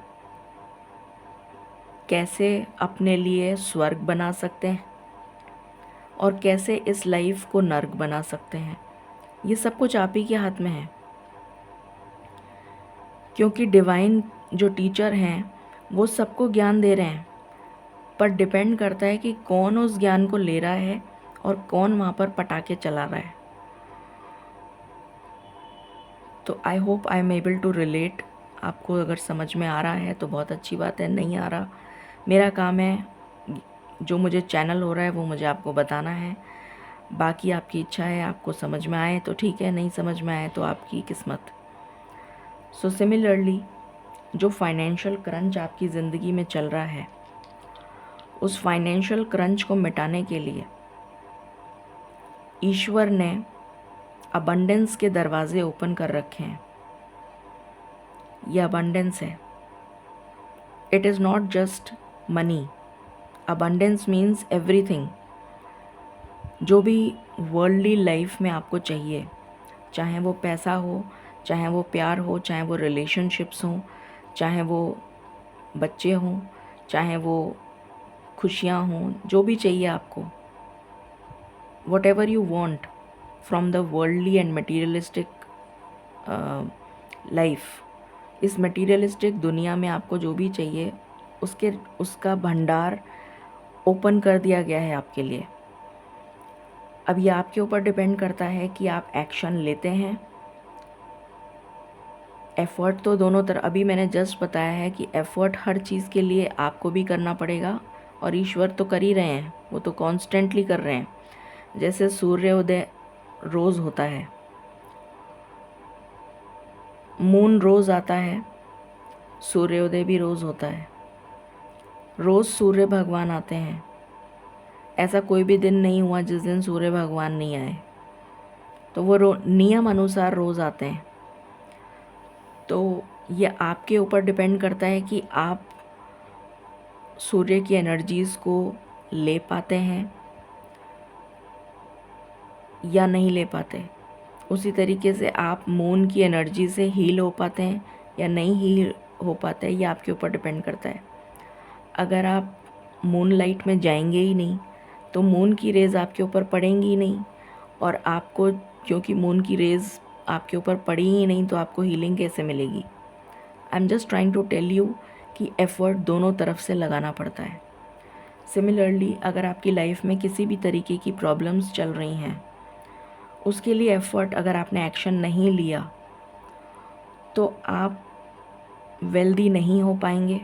कैसे अपने लिए स्वर्ग बना सकते हैं और कैसे इस लाइफ को नर्क बना सकते हैं, ये सब कुछ आप ही के हाथ में है। क्योंकि डिवाइन जो टीचर हैं वो सबको ज्ञान दे रहे हैं, पर डिपेंड करता है कि कौन उस ज्ञान को ले रहा है और कौन वहाँ पर पटाखे चला रहा है। तो I hope I am able to relate. आपको अगर समझ में आ रहा है तो बहुत अच्छी बात है, नहीं आ रहा, मेरा काम है, जो मुझे चैनल हो रहा है वो मुझे आपको बताना है। बाकी आपकी इच्छा है, आपको समझ में आए तो ठीक है, नहीं समझ में आए तो आपकी किस्मत। सो सिमिलरली, जो फाइनेंशियल क्रंच आपकी ज़िंदगी में चल रहा है, उस फाइनेंशियल क्रंच को मिटाने के लिए ईश्वर ने अबंडेंस के दरवाजे ओपन कर रखे हैं। ये अबंडेंस है, it is not just money. Abundance means everything. जो भी वर्ल्डली लाइफ में आपको चाहिए, चाहे वो पैसा हो, चाहे वो प्यार हो, चाहे वो रिलेशनशिप्स हों, चाहे वो बच्चे हों, चाहे वो खुशियाँ हों, जो भी चाहिए आपको, what ever you want from the worldly and materialistic life, इस मटीरियलिस्टिक दुनिया में आपको जो भी चाहिए उसका भंडार ओपन कर दिया गया है आपके लिए। अब ये आपके ऊपर डिपेंड करता है कि आप एक्शन लेते हैं। एफ़र्ट तो दोनों तरफ, अभी मैंने जस्ट बताया है कि एफ़र्ट हर चीज़ के लिए आपको भी करना पड़ेगा और ईश्वर तो कर ही रहे हैं, वो तो कॉन्स्टेंटली कर रहे हैं। जैसे सूर्योदय रोज़ होता है, मून रोज़ आता है, सूर्योदय भी रोज़ होता है, रोज़ सूर्य भगवान आते हैं। ऐसा कोई भी दिन नहीं हुआ जिस दिन सूर्य भगवान नहीं आए, तो वो नियम अनुसार रोज़ आते हैं। तो ये आपके ऊपर डिपेंड करता है कि आप सूर्य की एनर्जीज़ को ले पाते हैं या नहीं ले पाते। उसी तरीके से आप मून की एनर्जी से हील हो पाते हैं या नहीं हील हो पाते हैं, ये आपके ऊपर डिपेंड करता है। अगर आप मून लाइट में जाएंगे ही नहीं तो मून की रेज़ आपके ऊपर पड़ेंगी ही नहीं, और आपको, क्योंकि मून की रेज़ आपके ऊपर पड़ी ही नहीं, तो आपको हीलिंग कैसे मिलेगी। I am just trying to tell you कि एफ़र्ट दोनों तरफ से लगाना पड़ता है। सिमिलरली, अगर आपकी लाइफ में किसी भी तरीके की प्रॉब्लम्स चल रही हैं, उसके लिए एफ़र्ट, अगर आपने एक्शन नहीं लिया तो आप वेल्दी नहीं हो पाएंगे।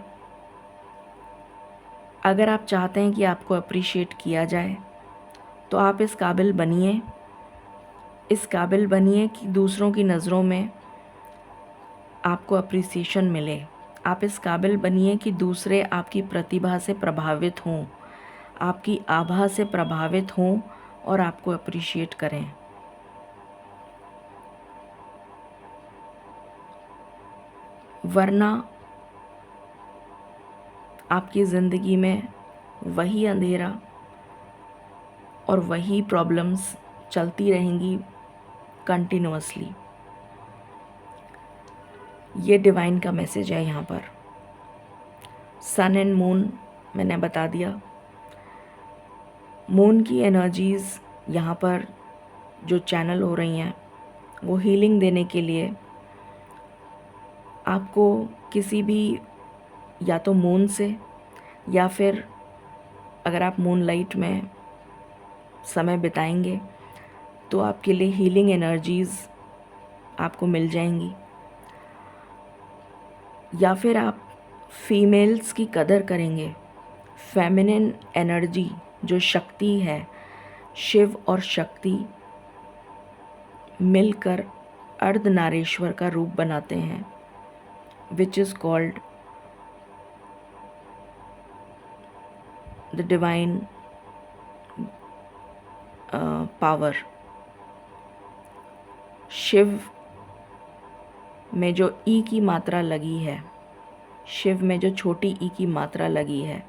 अगर आप चाहते हैं कि आपको अप्रिशिएट किया जाए तो आप इस काबिल बनिए कि दूसरों की नज़रों में आपको अप्रिसिएशन मिले। आप इस काबिल बनिए कि दूसरे आपकी प्रतिभा से प्रभावित हों, आपकी आभा से प्रभावित हों और आपको अप्रिशिएट करें। वरना आपकी ज़िंदगी में वही अंधेरा और वही प्रॉब्लम्स चलती रहेंगी कंटिन्यूअसली। ये डिवाइन का मैसेज है यहाँ पर। सन एंड मून मैंने बता दिया। मून की एनर्जीज़ यहाँ पर जो चैनल हो रही हैं वो हीलिंग देने के लिए आपको किसी भी, या तो मून से, या फिर अगर आप मून लाइट में समय बिताएंगे तो आपके लिए हीलिंग एनर्जीज़ आपको मिल जाएंगी। या फिर आप फीमेल्स की कदर करेंगे, फेमिनिन एनर्जी जो शक्ति है, शिव और शक्ति मिलकर अर्धनारीश्वर का रूप बनाते हैं, which is called the divine power. Shiva में जो ई की मात्रा लगी है, शिव में जो छोटी ई की मात्रा लगी है,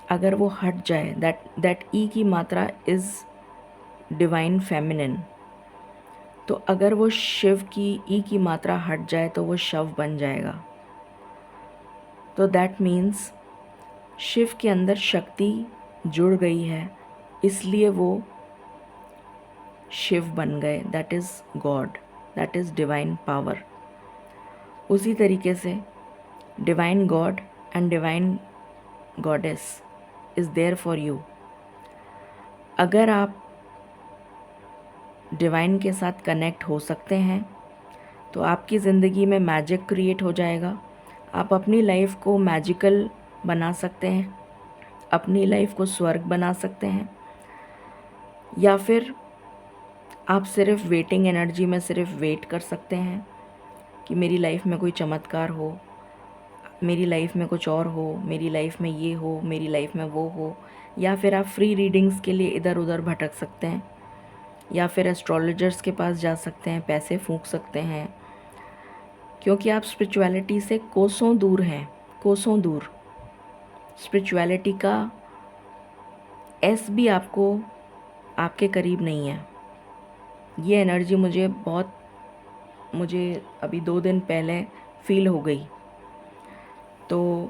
अगर वो हट जाए, दैट ई की मात्रा इज़ डिवाइन फेमिनिन, तो अगर वो शिव की ई की मात्रा हट जाए तो वो शव बन जाएगा। तो दैट मीन्स शिव के अंदर शक्ति जुड़ गई है, इसलिए वो शिव बन गए, that is God, that is divine power. उसी तरीके से divine God and divine goddess is there for you. अगर आप डिवाइन के साथ कनेक्ट हो सकते हैं तो आपकी ज़िंदगी में मैजिक क्रिएट हो जाएगा। आप अपनी लाइफ को मैजिकल बना सकते हैं, अपनी लाइफ को स्वर्ग बना सकते हैं, या फिर आप सिर्फ वेटिंग एनर्जी में सिर्फ वेट कर सकते हैं कि मेरी लाइफ में कोई चमत्कार हो, मेरी लाइफ में कुछ और हो, मेरी लाइफ में ये हो, मेरी लाइफ में वो हो। या फिर आप फ्री रीडिंग्स के लिए इधर उधर भटक सकते हैं, या फिर एस्ट्रोलॉजर्स के पास जा सकते हैं, पैसे फूंक सकते हैं, क्योंकि आप स्पिरिचुअलिटी से कोसों दूर हैं, कोसों दूर। स्पिरिचुअलिटी का एस भी आपको आपके करीब नहीं है। ये एनर्जी मुझे अभी 2 दिन पहले फील हो गई। तो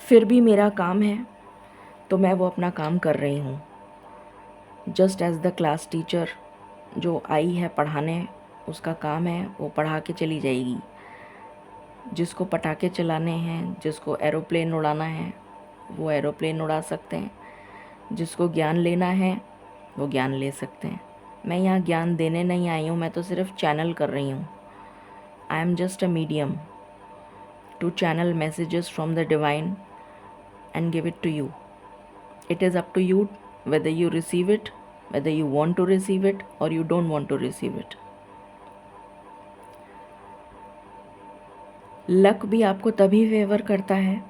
फिर भी मेरा काम है तो मैं वो अपना काम कर रही हूँ। Just as the class teacher जो आई है पढ़ाने, उसका काम है वो पढ़ा के चली जाएगी। जिसको पटाखे चलाने हैं, जिसको एरोप्लेन उड़ाना है वो एरोप्लेन उड़ा सकते हैं, जिसको ज्ञान लेना है वो ज्ञान ले सकते हैं। मैं यहाँ ज्ञान देने नहीं आई हूँ, मैं तो सिर्फ चैनल कर रही हूँ। I am just a medium to channel messages from the divine and give it to you. It is up to you whether you receive it, whether you want to receive it or you don't want to receive it. Luck भी आपको तभी favour करता है,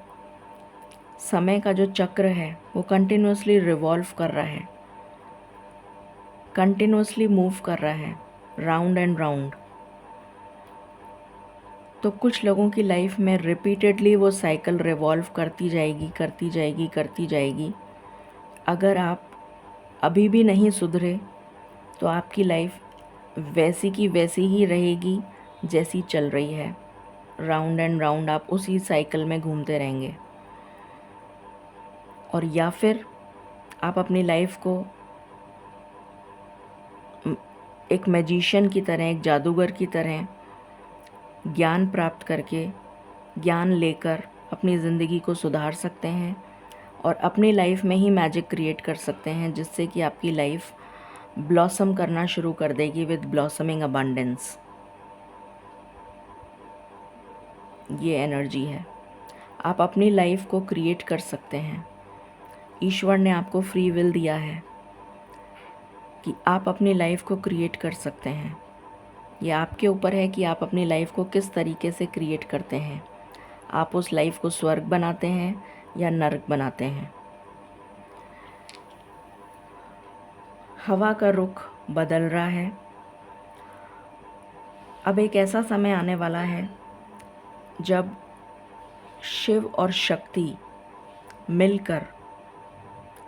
समय का जो चक्र है वो कंटिन्यूसली रिवॉल्व कर रहा है, कंटिन्यूसली मूव कर रहा है, राउंड एंड राउंड। तो कुछ लोगों की लाइफ में रिपीटेडली वो साइकिल रिवॉल्व करती जाएगी, करती जाएगी, करती जाएगी। अगर आप अभी भी नहीं सुधरे तो आपकी लाइफ वैसी की वैसी ही रहेगी जैसी चल रही है। राउंड एंड राउंड आप उसी साइकिल में घूमते रहेंगे। और या फिर आप अपनी लाइफ को एक मैजिशियन की तरह, एक जादूगर की तरह ज्ञान प्राप्त करके, ज्ञान लेकर अपनी ज़िंदगी को सुधार सकते हैं और अपनी लाइफ में ही मैजिक क्रिएट कर सकते हैं, जिससे कि आपकी लाइफ ब्लॉसम करना शुरू कर देगी विद ब्लॉसमिंग अबंडेंस। ये एनर्जी है। आप अपनी लाइफ को क्रिएट कर सकते हैं। ईश्वर ने आपको फ्री विल दिया है कि आप अपनी लाइफ को क्रिएट कर सकते हैं। ये आपके ऊपर है कि आप अपनी लाइफ को किस तरीके से क्रिएट करते हैं। आप उस लाइफ को स्वर्ग बनाते हैं या नरक बनाते हैं। हवा का रुख बदल रहा है। अब एक ऐसा समय आने वाला है जब शिव और शक्ति मिलकर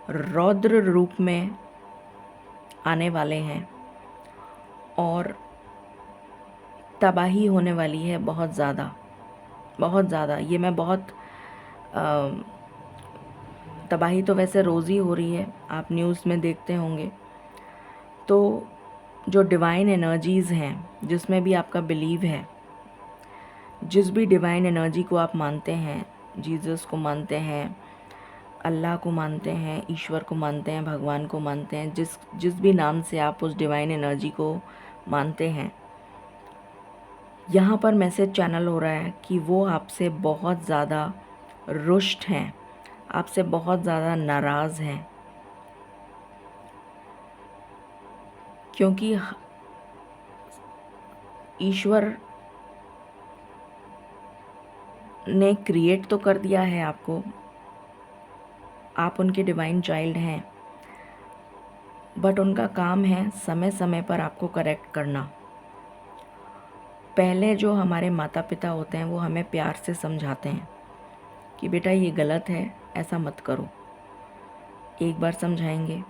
रौद्र रूप में आने वाले हैं और तबाही होने वाली है बहुत ज़्यादा, बहुत ज़्यादा। ये मैं बहुत तबाही तो वैसे रोज़ ही हो रही है, आप न्यूज़ में देखते होंगे। तो जो डिवाइन एनर्जीज़ हैं, जिसमें भी आपका बिलीव है, जिस भी डिवाइन एनर्जी को आप मानते हैं, जीसस को मानते हैं, अल्लाह को मानते हैं, ईश्वर को मानते हैं, भगवान को मानते हैं, जिस भी नाम से आप उस डिवाइन एनर्जी को मानते हैं, यहाँ पर मैसेज चैनल हो रहा है कि वो आपसे बहुत ज़्यादा रुष्ट हैं, आपसे बहुत ज़्यादा नाराज़ हैं। क्योंकि ईश्वर ने क्रिएट तो कर दिया है आपको, आप उनके डिवाइन चाइल्ड हैं, बट उनका काम है समय समय पर आपको करेक्ट करना। पहले जो हमारे माता पिता होते हैं वो हमें प्यार से समझाते हैं कि बेटा ये गलत है, ऐसा मत करो। एक बार समझाएंगे,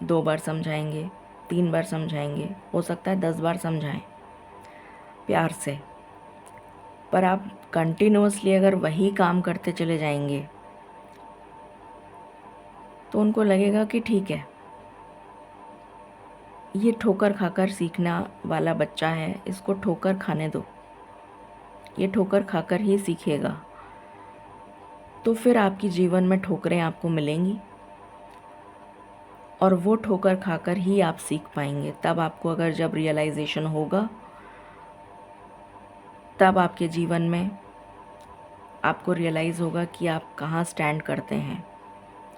2 बार समझाएंगे, 3 बार समझाएंगे, हो सकता है 10 बार समझाएं प्यार से। पर आप कंटिन्यूअसली अगर वही काम करते चले जाएंगे तो उनको लगेगा कि ठीक है, ये ठोकर खाकर सीखने वाला बच्चा है, इसको ठोकर खाने दो, ये ठोकर खाकर ही सीखेगा। तो फिर आपकी जीवन में ठोकरें आपको मिलेंगी और वो ठोकर खाकर ही आप सीख पाएंगे। तब आपको अगर जब रियलाइजेशन होगा, तब आपके जीवन में आपको रियलाइज़ होगा कि आप कहाँ स्टैंड करते हैं,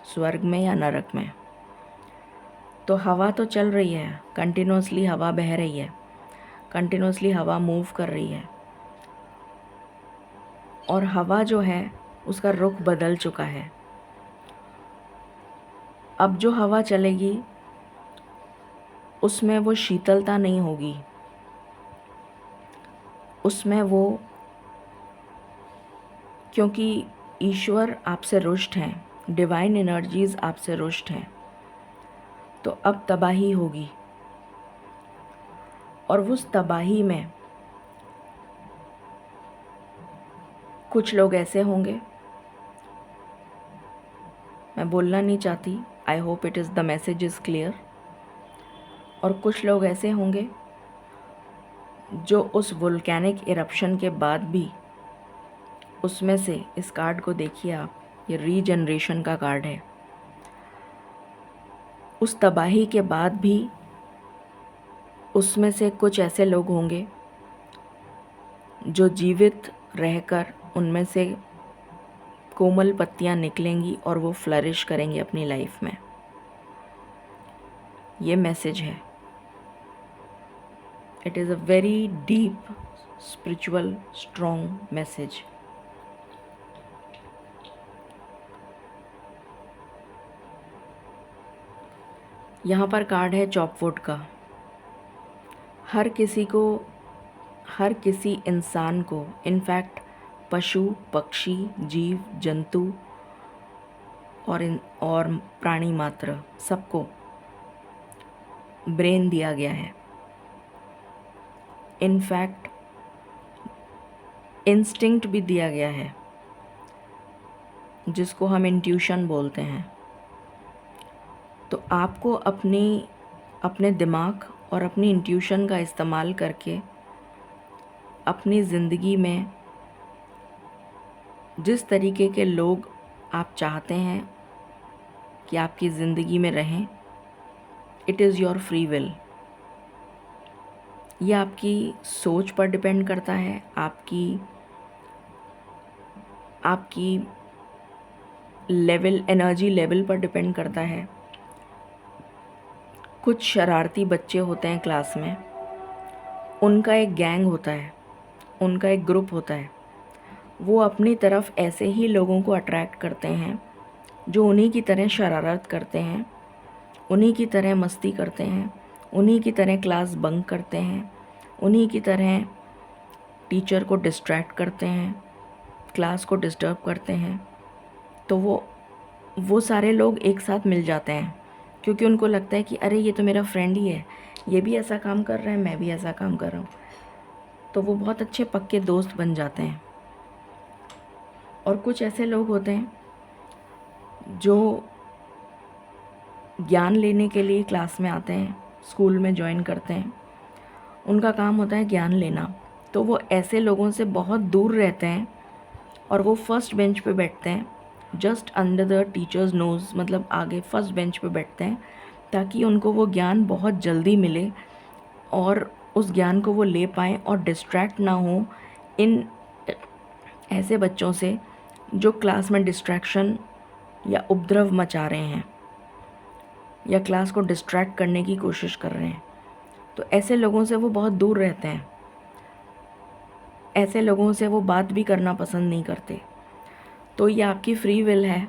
स्वर्ग में या नरक में। तो हवा तो चल रही है, कंटिन्यूसली हवा बह रही है, कंटिन्यूसली हवा मूव कर रही है, और हवा जो है उसका रुख बदल चुका है। अब जो हवा चलेगी उसमें वो शीतलता नहीं होगी, उसमें वो, क्योंकि ईश्वर आपसे रुष्ट हैं, डिवाइन एनर्जीज़ आपसे रुष्ट हैं, तो अब तबाही होगी। और उस तबाही में कुछ लोग ऐसे होंगे, मैं बोलना नहीं चाहती, I hope it is the message is clear. और कुछ लोग ऐसे होंगे जो उस वोल्केनिक इरप्शन के बाद भी, उसमें से, इस कार्ड को देखिए आप, ये रीजनरेशन का कार्ड है, उस तबाही के बाद भी उसमें से कुछ ऐसे लोग होंगे जो जीवित रहकर उनमें से कोमल पत्तियां निकलेंगी और वो फ्लरिश करेंगे अपनी लाइफ में। ये मैसेज है। It is a very deep spiritual strong message. यहाँ पर कार्ड है चॉपवुड का। हर किसी इंसान को, इनफैक्ट पशु पक्षी जीव जंतु और प्राणी मात्र, सबको ब्रेन दिया गया है। इनफैक्ट इंस्टिंक्ट भी दिया गया है, जिसको हम इंट्यूशन बोलते हैं। तो आपको अपने दिमाग और अपनी इंट्यूशन का इस्तेमाल करके अपनी ज़िंदगी में जिस तरीके के लोग आप चाहते हैं कि आपकी ज़िंदगी में रहें, it is your free will. ये आपकी सोच पर डिपेंड करता है, आपकी एनर्जी लेवल पर डिपेंड करता है। कुछ शरारती बच्चे होते हैं क्लास में, उनका एक गैंग होता है, उनका एक ग्रुप होता है, वो अपनी तरफ ऐसे ही लोगों को अट्रैक्ट करते हैं जो उन्हीं की तरह शरारत करते हैं, उन्हीं की तरह मस्ती करते हैं, उन्हीं की तरह क्लास बंक करते हैं, उन्हीं की तरह टीचर को डिस्ट्रैक्ट करते हैं, क्लास को डिस्टर्ब करते हैं। तो वो सारे लोग एक साथ मिल जाते हैं, क्योंकि उनको लगता है कि अरे ये तो मेरा फ्रेंड ही है, ये भी ऐसा काम कर रहा है, मैं भी ऐसा काम कर रहा हूँ। तो वो बहुत अच्छे पक्के दोस्त बन जाते हैं। और कुछ ऐसे लोग होते हैं जो ज्ञान लेने के लिए क्लास में आते हैं, स्कूल में ज्वाइन करते हैं, उनका काम होता है ज्ञान लेना। तो वो ऐसे लोगों से बहुत दूर रहते हैं और वो फर्स्ट बेंच पे बैठते हैं, just under the teacher's nose, मतलब आगे फर्स्ट बेंच पे बैठते हैं, ताकि उनको वो ज्ञान बहुत जल्दी मिले और उस ज्ञान को वो ले पाएँ और डिस्ट्रैक्ट ना हो इन ऐसे बच्चों से जो क्लास में डिस्ट्रैक्शन या उपद्रव मचा रहे हैं या क्लास को डिस्ट्रैक्ट करने की कोशिश कर रहे हैं। तो ऐसे लोगों से वो बहुत दूर रहते हैं, ऐसे लोगों से वो बात भी करना पसंद नहीं करते। तो ये आपकी फ्री विल है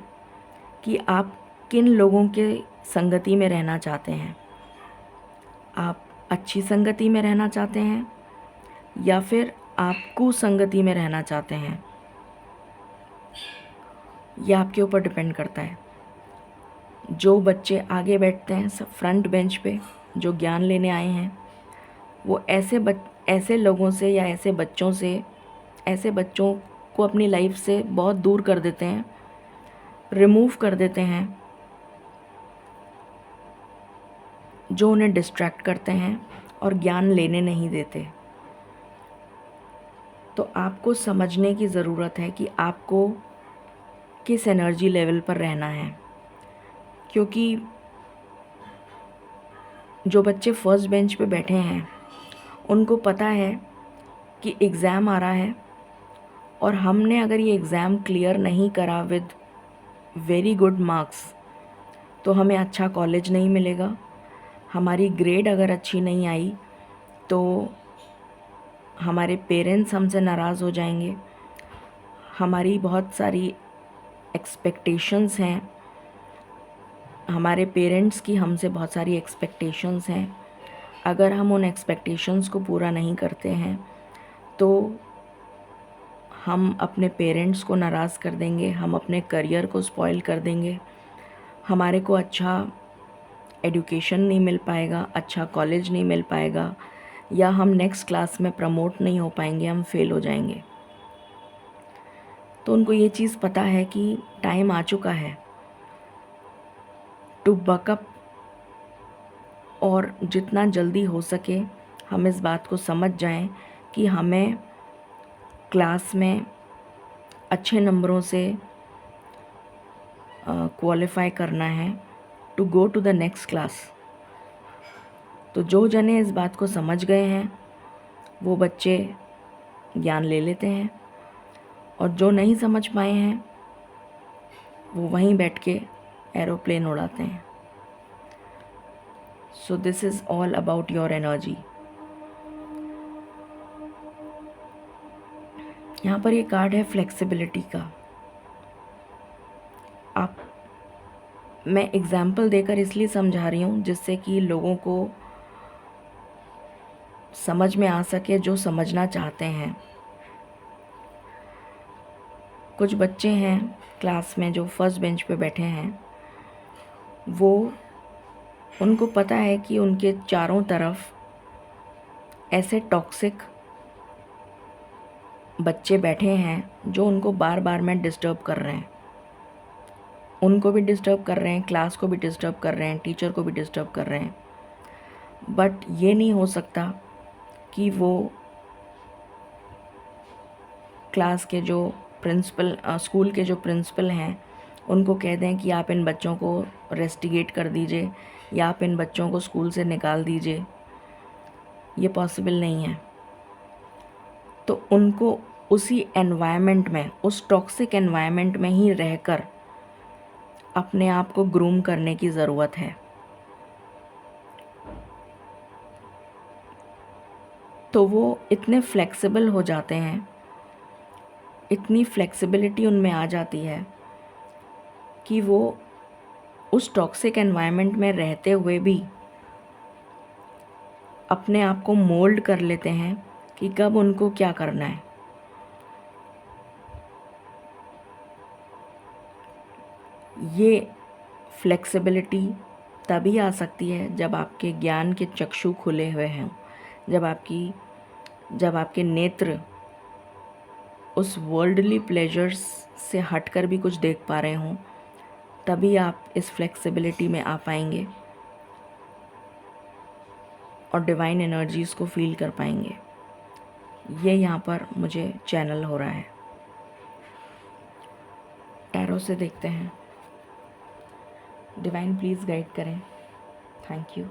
कि आप किन लोगों के संगति में रहना चाहते हैं। आप अच्छी संगति में रहना चाहते हैं या फिर आप कुसंगति में रहना चाहते हैं, यह आपके ऊपर डिपेंड करता है। जो बच्चे आगे बैठते हैं सब फ्रंट बेंच पे, जो ज्ञान लेने आए हैं, वो ऐसे लोगों से या ऐसे बच्चों को अपनी लाइफ से बहुत दूर कर देते हैं, रिमूव कर देते हैं, जो उन्हें डिस्ट्रैक्ट करते हैं और ज्ञान लेने नहीं देते। तो आपको समझने की ज़रूरत है कि आपको किस एनर्जी लेवल पर रहना है, क्योंकि जो बच्चे फर्स्ट बेंच पे बैठे हैं उनको पता है कि एग्ज़ाम आ रहा है और हमने अगर ये एग्ज़ाम क्लियर नहीं करा विद वेरी गुड मार्क्स तो हमें अच्छा कॉलेज नहीं मिलेगा, हमारी ग्रेड अगर अच्छी नहीं आई तो हमारे पेरेंट्स हमसे नाराज़ हो जाएंगे, हमारी बहुत सारी एक्सपेक्टेशंस हैं, हमारे पेरेंट्स की हमसे बहुत सारी एक्सपेक्टेशंस हैं। अगर हम उन एक्सपेक्टेशंस को पूरा नहीं करते हैं तो हम अपने पेरेंट्स को नाराज़ कर देंगे, हम अपने करियर को स्पॉइल कर देंगे, हमारे को अच्छा एजुकेशन नहीं मिल पाएगा, अच्छा कॉलेज नहीं मिल पाएगा, या हम नेक्स्ट क्लास में प्रमोट नहीं हो पाएंगे, हम फेल हो जाएंगे। तो उनको ये चीज़ पता है कि टाइम आ चुका है टू बकअप, और जितना जल्दी हो सके हम इस बात को समझ जाएं कि हमें क्लास में अच्छे नंबरों से क्वालिफाई करना है to go to the next class. तो जो जने इस बात को समझ गए हैं वो बच्चे ज्ञान ले लेते हैं, और जो नहीं समझ पाए हैं वो वहीं बैठ के एरोप्लेन उड़ाते हैं। सो this is all about your energy. यहाँ पर ये कार्ड है फ्लेक्सिबिलिटी का। मैं एग्ज़ाम्पल देकर इसलिए समझा रही हूँ जिससे कि लोगों को समझ में आ सके जो समझना चाहते हैं। कुछ बच्चे हैं क्लास में जो फर्स्ट बेंच पे बैठे हैं, उनको पता है कि उनके चारों तरफ ऐसे टॉक्सिक बच्चे बैठे हैं जो उनको बार बार में डिस्टर्ब कर रहे हैं, उनको भी डिस्टर्ब कर रहे हैं, क्लास को भी डिस्टर्ब कर रहे हैं, टीचर को भी डिस्टर्ब कर रहे हैं। बट ये नहीं हो सकता कि वो क्लास के जो प्रिंसिपल, स्कूल के जो प्रिंसिपल हैं उनको कह दें कि आप इन बच्चों को रेस्टिगेट कर दीजिए या आप इन बच्चों को स्कूल से निकाल दीजिए। ये पॉसिबल नहीं है। तो उनको उसी एनवायरनमेंट में, उस टॉक्सिक एनवायरनमेंट में ही रहकर अपने आप को ग्रूम करने की ज़रूरत है। तो वो इतने फ्लेक्सिबल हो जाते हैं, इतनी फ्लेक्सिबिलिटी उनमें आ जाती है कि वो उस टॉक्सिक एनवायरनमेंट में रहते हुए भी अपने आप को मोल्ड कर लेते हैं कि कब उनको क्या करना है। ये फ्लेक्सिबिलिटी तभी आ सकती है जब आपके ज्ञान के चक्षु खुले हुए हैं, जब आपके नेत्र उस वर्ल्डली प्लेजर्स से हटकर भी कुछ देख पा रहे हों, तभी आप इस फ्लेक्सिबिलिटी में आ पाएंगे और डिवाइन एनर्जीज़ को फील कर पाएंगे। ये यहाँ पर मुझे चैनल हो रहा है। टैरो से देखते हैं। डिवाइन प्लीज़ गाइड करें। Thank you.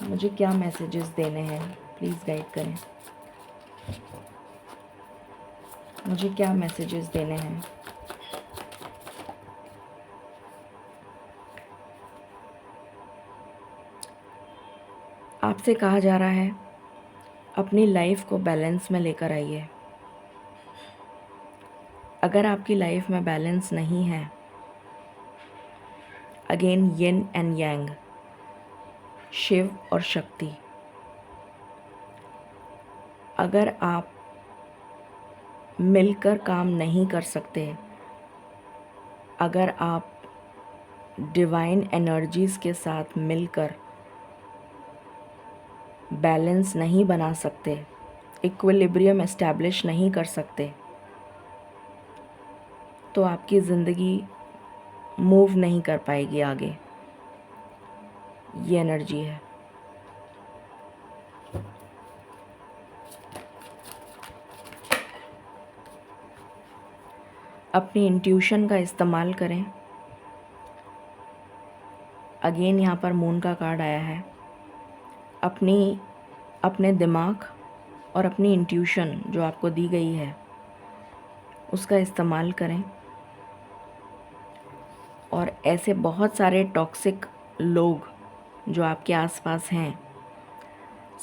मुझे क्या मैसेजेस देने हैं, प्लीज़ गाइड करें। मुझे क्या मैसेजेस देने हैं। आपसे कहा जा रहा है अपनी लाइफ को बैलेंस में लेकर आइए। अगर आपकी लाइफ में बैलेंस नहीं है, again yin and yang, Shiva और शक्ति, अगर आप मिलकर काम नहीं कर सकते, अगर आप डिवाइन एनर्जीज़ के साथ मिलकर बैलेंस नहीं बना सकते, इक्विलिब्रियम एस्टैब्लिश नहीं कर सकते, तो आपकी ज़िंदगी मूव नहीं कर पाएगी आगे। ये एनर्जी है। अपनी इंट्यूशन का इस्तेमाल करें। अगेन यहाँ पर मून का कार्ड आया है। अपने दिमाग और अपनी इंट्यूशन जो आपको दी गई है उसका इस्तेमाल करें, और ऐसे बहुत सारे टॉक्सिक लोग जो आपके आसपास हैं,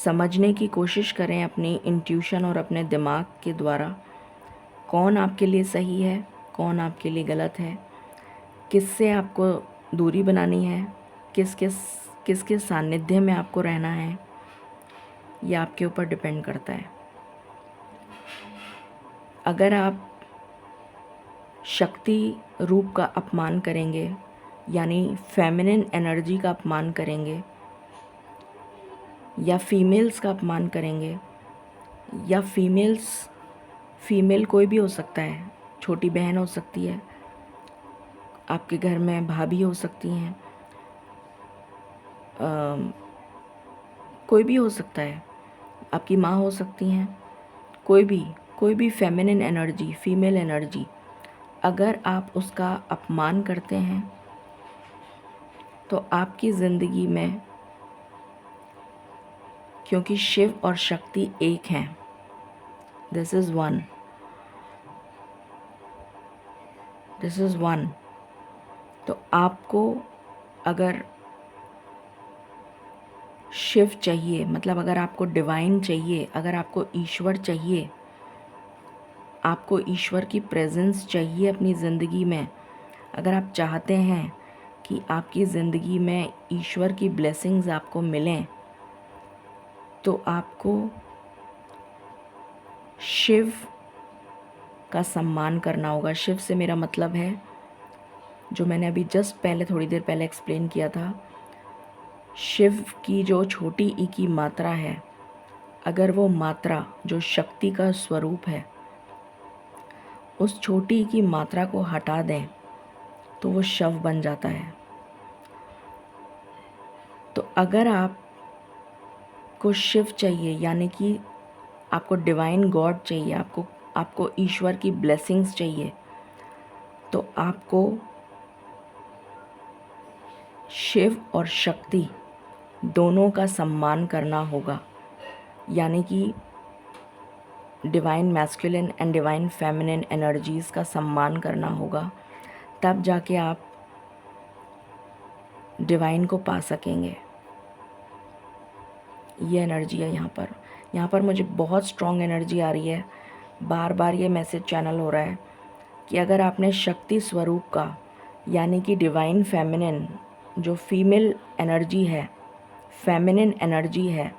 समझने की कोशिश करें अपनी इंट्यूशन और अपने दिमाग के द्वारा कौन आपके लिए सही है, कौन आपके लिए गलत है, किससे आपको दूरी बनानी है, किसके सानिध्य में आपको रहना है। ये आपके ऊपर डिपेंड करता है। अगर आप शक्ति रूप का अपमान करेंगे, यानी फेमिनिन एनर्जी का अपमान करेंगे, या फीमेल्स का अपमान करेंगे, या फीमेल कोई भी हो सकता है, छोटी बहन हो सकती है, आपके घर में भाभी हो सकती हैं, कोई भी हो सकता है, आपकी माँ हो सकती हैं, कोई भी फेमिनिन एनर्जी, फीमेल एनर्जी, अगर आप उसका अपमान करते हैं तो आपकी ज़िंदगी में, क्योंकि शिव और शक्ति एक हैं, दिस इज़ वन, तो आपको अगर शिव चाहिए, मतलब अगर आपको डिवाइन चाहिए, अगर आपको ईश्वर चाहिए, आपको ईश्वर की प्रेजेंस चाहिए अपनी ज़िंदगी में, अगर आप चाहते हैं कि आपकी ज़िंदगी में ईश्वर की ब्लेसिंग्स आपको मिलें, तो आपको शिव का सम्मान करना होगा। शिव से मेरा मतलब है, जो मैंने अभी जस्ट पहले थोड़ी देर पहले एक्सप्लेन किया था, शिव की जो छोटी ई की मात्रा है, अगर वो मात्रा जो शक्ति का स्वरूप है, उस छोटी ई की मात्रा को हटा दें तो वो शव बन जाता है। तो अगर आपको शिव चाहिए, यानी कि आपको डिवाइन गॉड चाहिए, आपको ईश्वर की ब्लेसिंग्स चाहिए, तो आपको शिव और शक्ति दोनों का सम्मान करना होगा, यानी कि divine masculine and divine feminine energies का सम्मान करना होगा, तब जाके आप डिवाइन को पा सकेंगे। ये एनर्जी है यहाँ पर मुझे बहुत स्ट्रॉन्ग एनर्जी आ रही है। बार बार ये मैसेज चैनल हो रहा है कि अगर आपने शक्ति स्वरूप का, यानी कि डिवाइन फेमिनिन, जो फीमेल एनर्जी है, फेमिनिन एनर्जी है,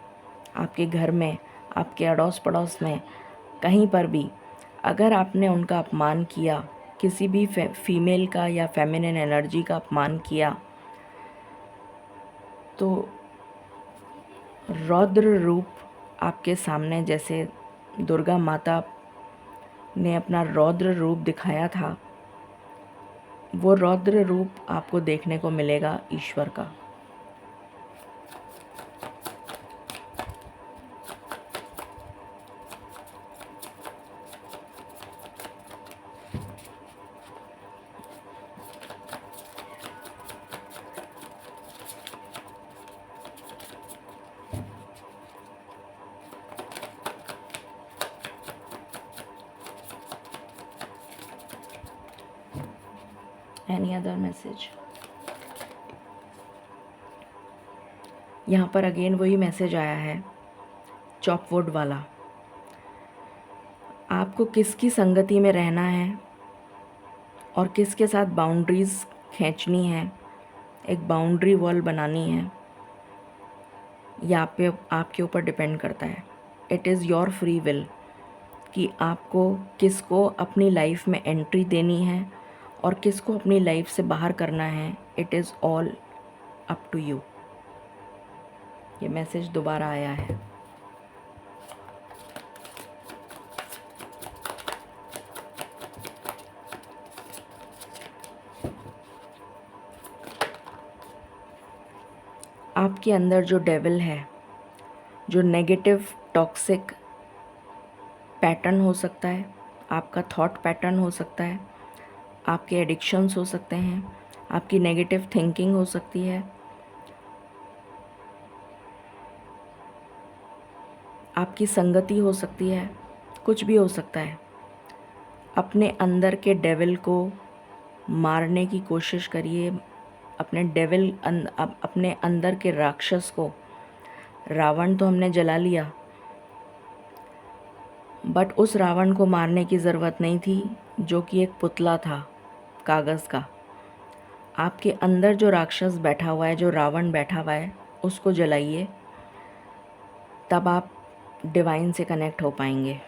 आपके घर में, आपके अड़ोस पड़ोस में, कहीं पर भी अगर आपने उनका अपमान किया, किसी भी फीमेल का या फेमिनिन एनर्जी का अपमान किया, तो रौद्र रूप आपके सामने, जैसे दुर्गा माता ने अपना रौद्र रूप दिखाया था, वो रौद्र रूप आपको देखने को मिलेगा ईश्वर का। Any other message? यहाँ पर अगेन वही मैसेज आया है, चॉपवुड वाला। आपको किसकी संगति में रहना है और किसके साथ बाउंड्रीज़ खींचनी है, एक बाउंड्री वॉल बनानी है, यह आपके ऊपर डिपेंड करता है। It is your free will कि आपको किसको अपनी लाइफ में एंट्री देनी है और किसको अपनी लाइफ से बाहर करना है। It is all up to you. ये मैसेज दोबारा आया है। आपके अंदर जो डेविल है, जो नेगेटिव टॉक्सिक पैटर्न हो सकता है, आपका थॉट पैटर्न हो सकता है, आपके एडिक्शंस हो सकते हैं, आपकी नेगेटिव थिंकिंग हो सकती है, आपकी संगति हो सकती है, कुछ भी हो सकता है। अपने अंदर के डेविल को मारने की कोशिश करिए। अपने अंदर के राक्षस को, रावण तो हमने जला लिया, बट उस रावण को मारने की ज़रूरत नहीं थी जो कि एक पुतला था कागज़ का। आपके अंदर जो राक्षस बैठा हुआ है, जो रावण बैठा हुआ है, उसको जलाइए, तब आप डिवाइन से कनेक्ट हो पाएंगे।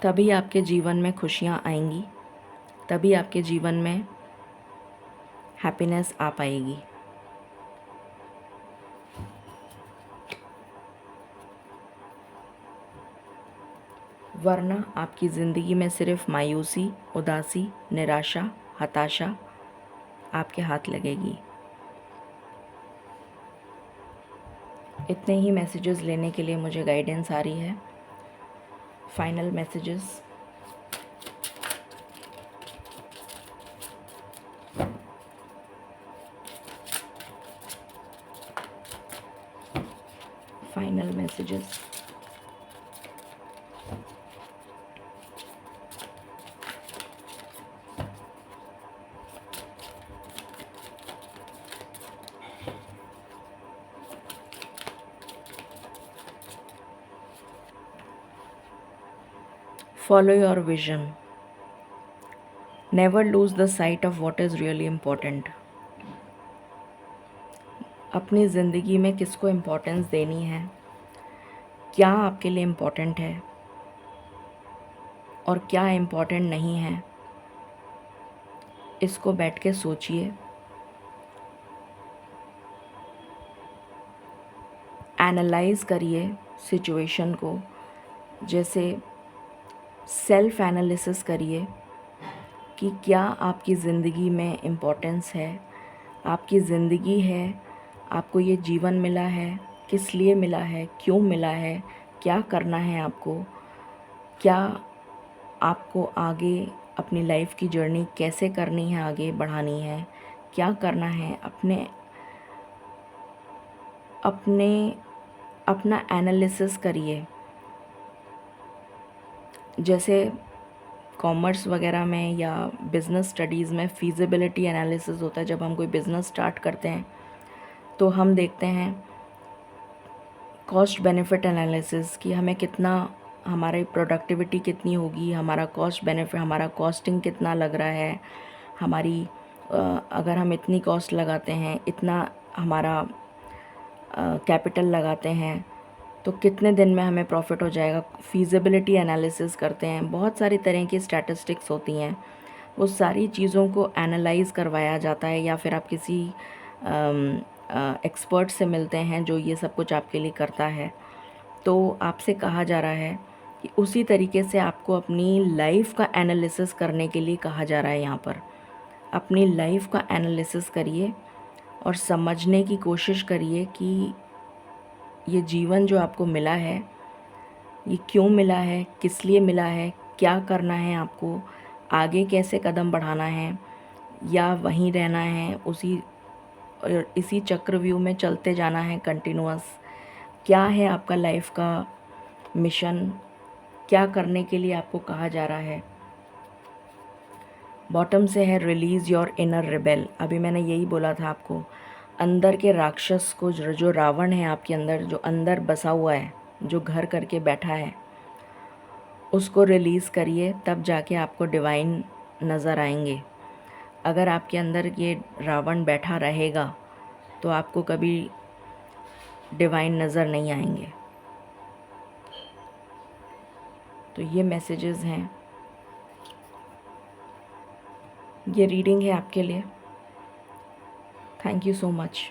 तभी आपके जीवन में खुशियाँ आएंगी, तभी आपके जीवन में हैप्पीनेस आ पाएगी। वरना आपकी ज़िंदगी में सिर्फ मायूसी, उदासी, निराशा, हताशा आपके हाथ लगेगी। इतने ही मैसेजेस लेने के लिए मुझे गाइडेंस आ रही है। Final messages. Final messages. Follow your vision. Never lose the sight of what is really important. अपनी ज़िंदगी में किसको इम्पोर्टेंस देनी है, क्या आपके लिए इम्पोर्टेंट है और क्या इम्पोर्टेंट नहीं है, इसको बैठ के सोचिए। एनालाइज़ करिए सिचुएशन को, जैसे सेल्फ एनालिसिस करिए कि क्या आपकी ज़िंदगी में इम्पोर्टेंस है, आपकी ज़िंदगी है, आपको ये जीवन मिला है, किस लिए मिला है, क्यों मिला है, क्या करना है आपको, क्या आपको आगे अपनी लाइफ की जर्नी कैसे करनी है, आगे बढ़ानी है, क्या करना है, अपना एनालिसिस करिए। जैसे कॉमर्स वगैरह में या बिज़नेस स्टडीज़ में फ़ीज़िबिलिटी एनालिसिस होता है। जब हम कोई बिज़नेस स्टार्ट करते हैं तो हम देखते हैं कॉस्ट बेनिफिट एनालिसिस कि हमें कितना, हमारी प्रोडक्टिविटी कितनी होगी, हमारा कॉस्ट बेनिफिट, हमारा कॉस्टिंग कितना लग रहा है, हमारी अगर हम इतनी कॉस्ट लगाते हैं, इतना हमारा कैपिटल लगाते हैं, तो कितने दिन में हमें प्रॉफिट हो जाएगा। फ़ीज़िबिलिटी एनालिसिस करते हैं। बहुत सारी तरह की स्टैटिस्टिक्स होती हैं, वो सारी चीज़ों को एनालाइज़ करवाया जाता है, या फिर आप किसी एक्सपर्ट से मिलते हैं जो ये सब कुछ आपके लिए करता है। तो आपसे कहा जा रहा है कि उसी तरीके से आपको अपनी लाइफ का एनालिसिस करने के लिए कहा जा रहा है। यहाँ पर अपनी लाइफ का एनालिसिस करिए और समझने की कोशिश करिए कि ये जीवन जो आपको मिला है, ये क्यों मिला है, किस लिए मिला है, क्या करना है आपको, आगे कैसे कदम बढ़ाना है, या वहीं रहना है, इसी चक्रव्यूह में चलते जाना है कंटिन्यूअस। क्या है आपका लाइफ का मिशन, क्या करने के लिए आपको कहा जा रहा है। बॉटम से है रिलीज़ योर इनर रिबेल। अभी मैंने यही बोला था आपको, अंदर के राक्षस को, जो रावण है आपके अंदर, जो अंदर बसा हुआ है, जो घर करके बैठा है, उसको रिलीज़ करिए, तब जाके आपको डिवाइन नज़र आएंगे। अगर आपके अंदर ये रावण बैठा रहेगा तो आपको कभी डिवाइन नज़र नहीं आएंगे। तो ये मैसेजेस हैं, ये रीडिंग है आपके लिए। Thank you so much.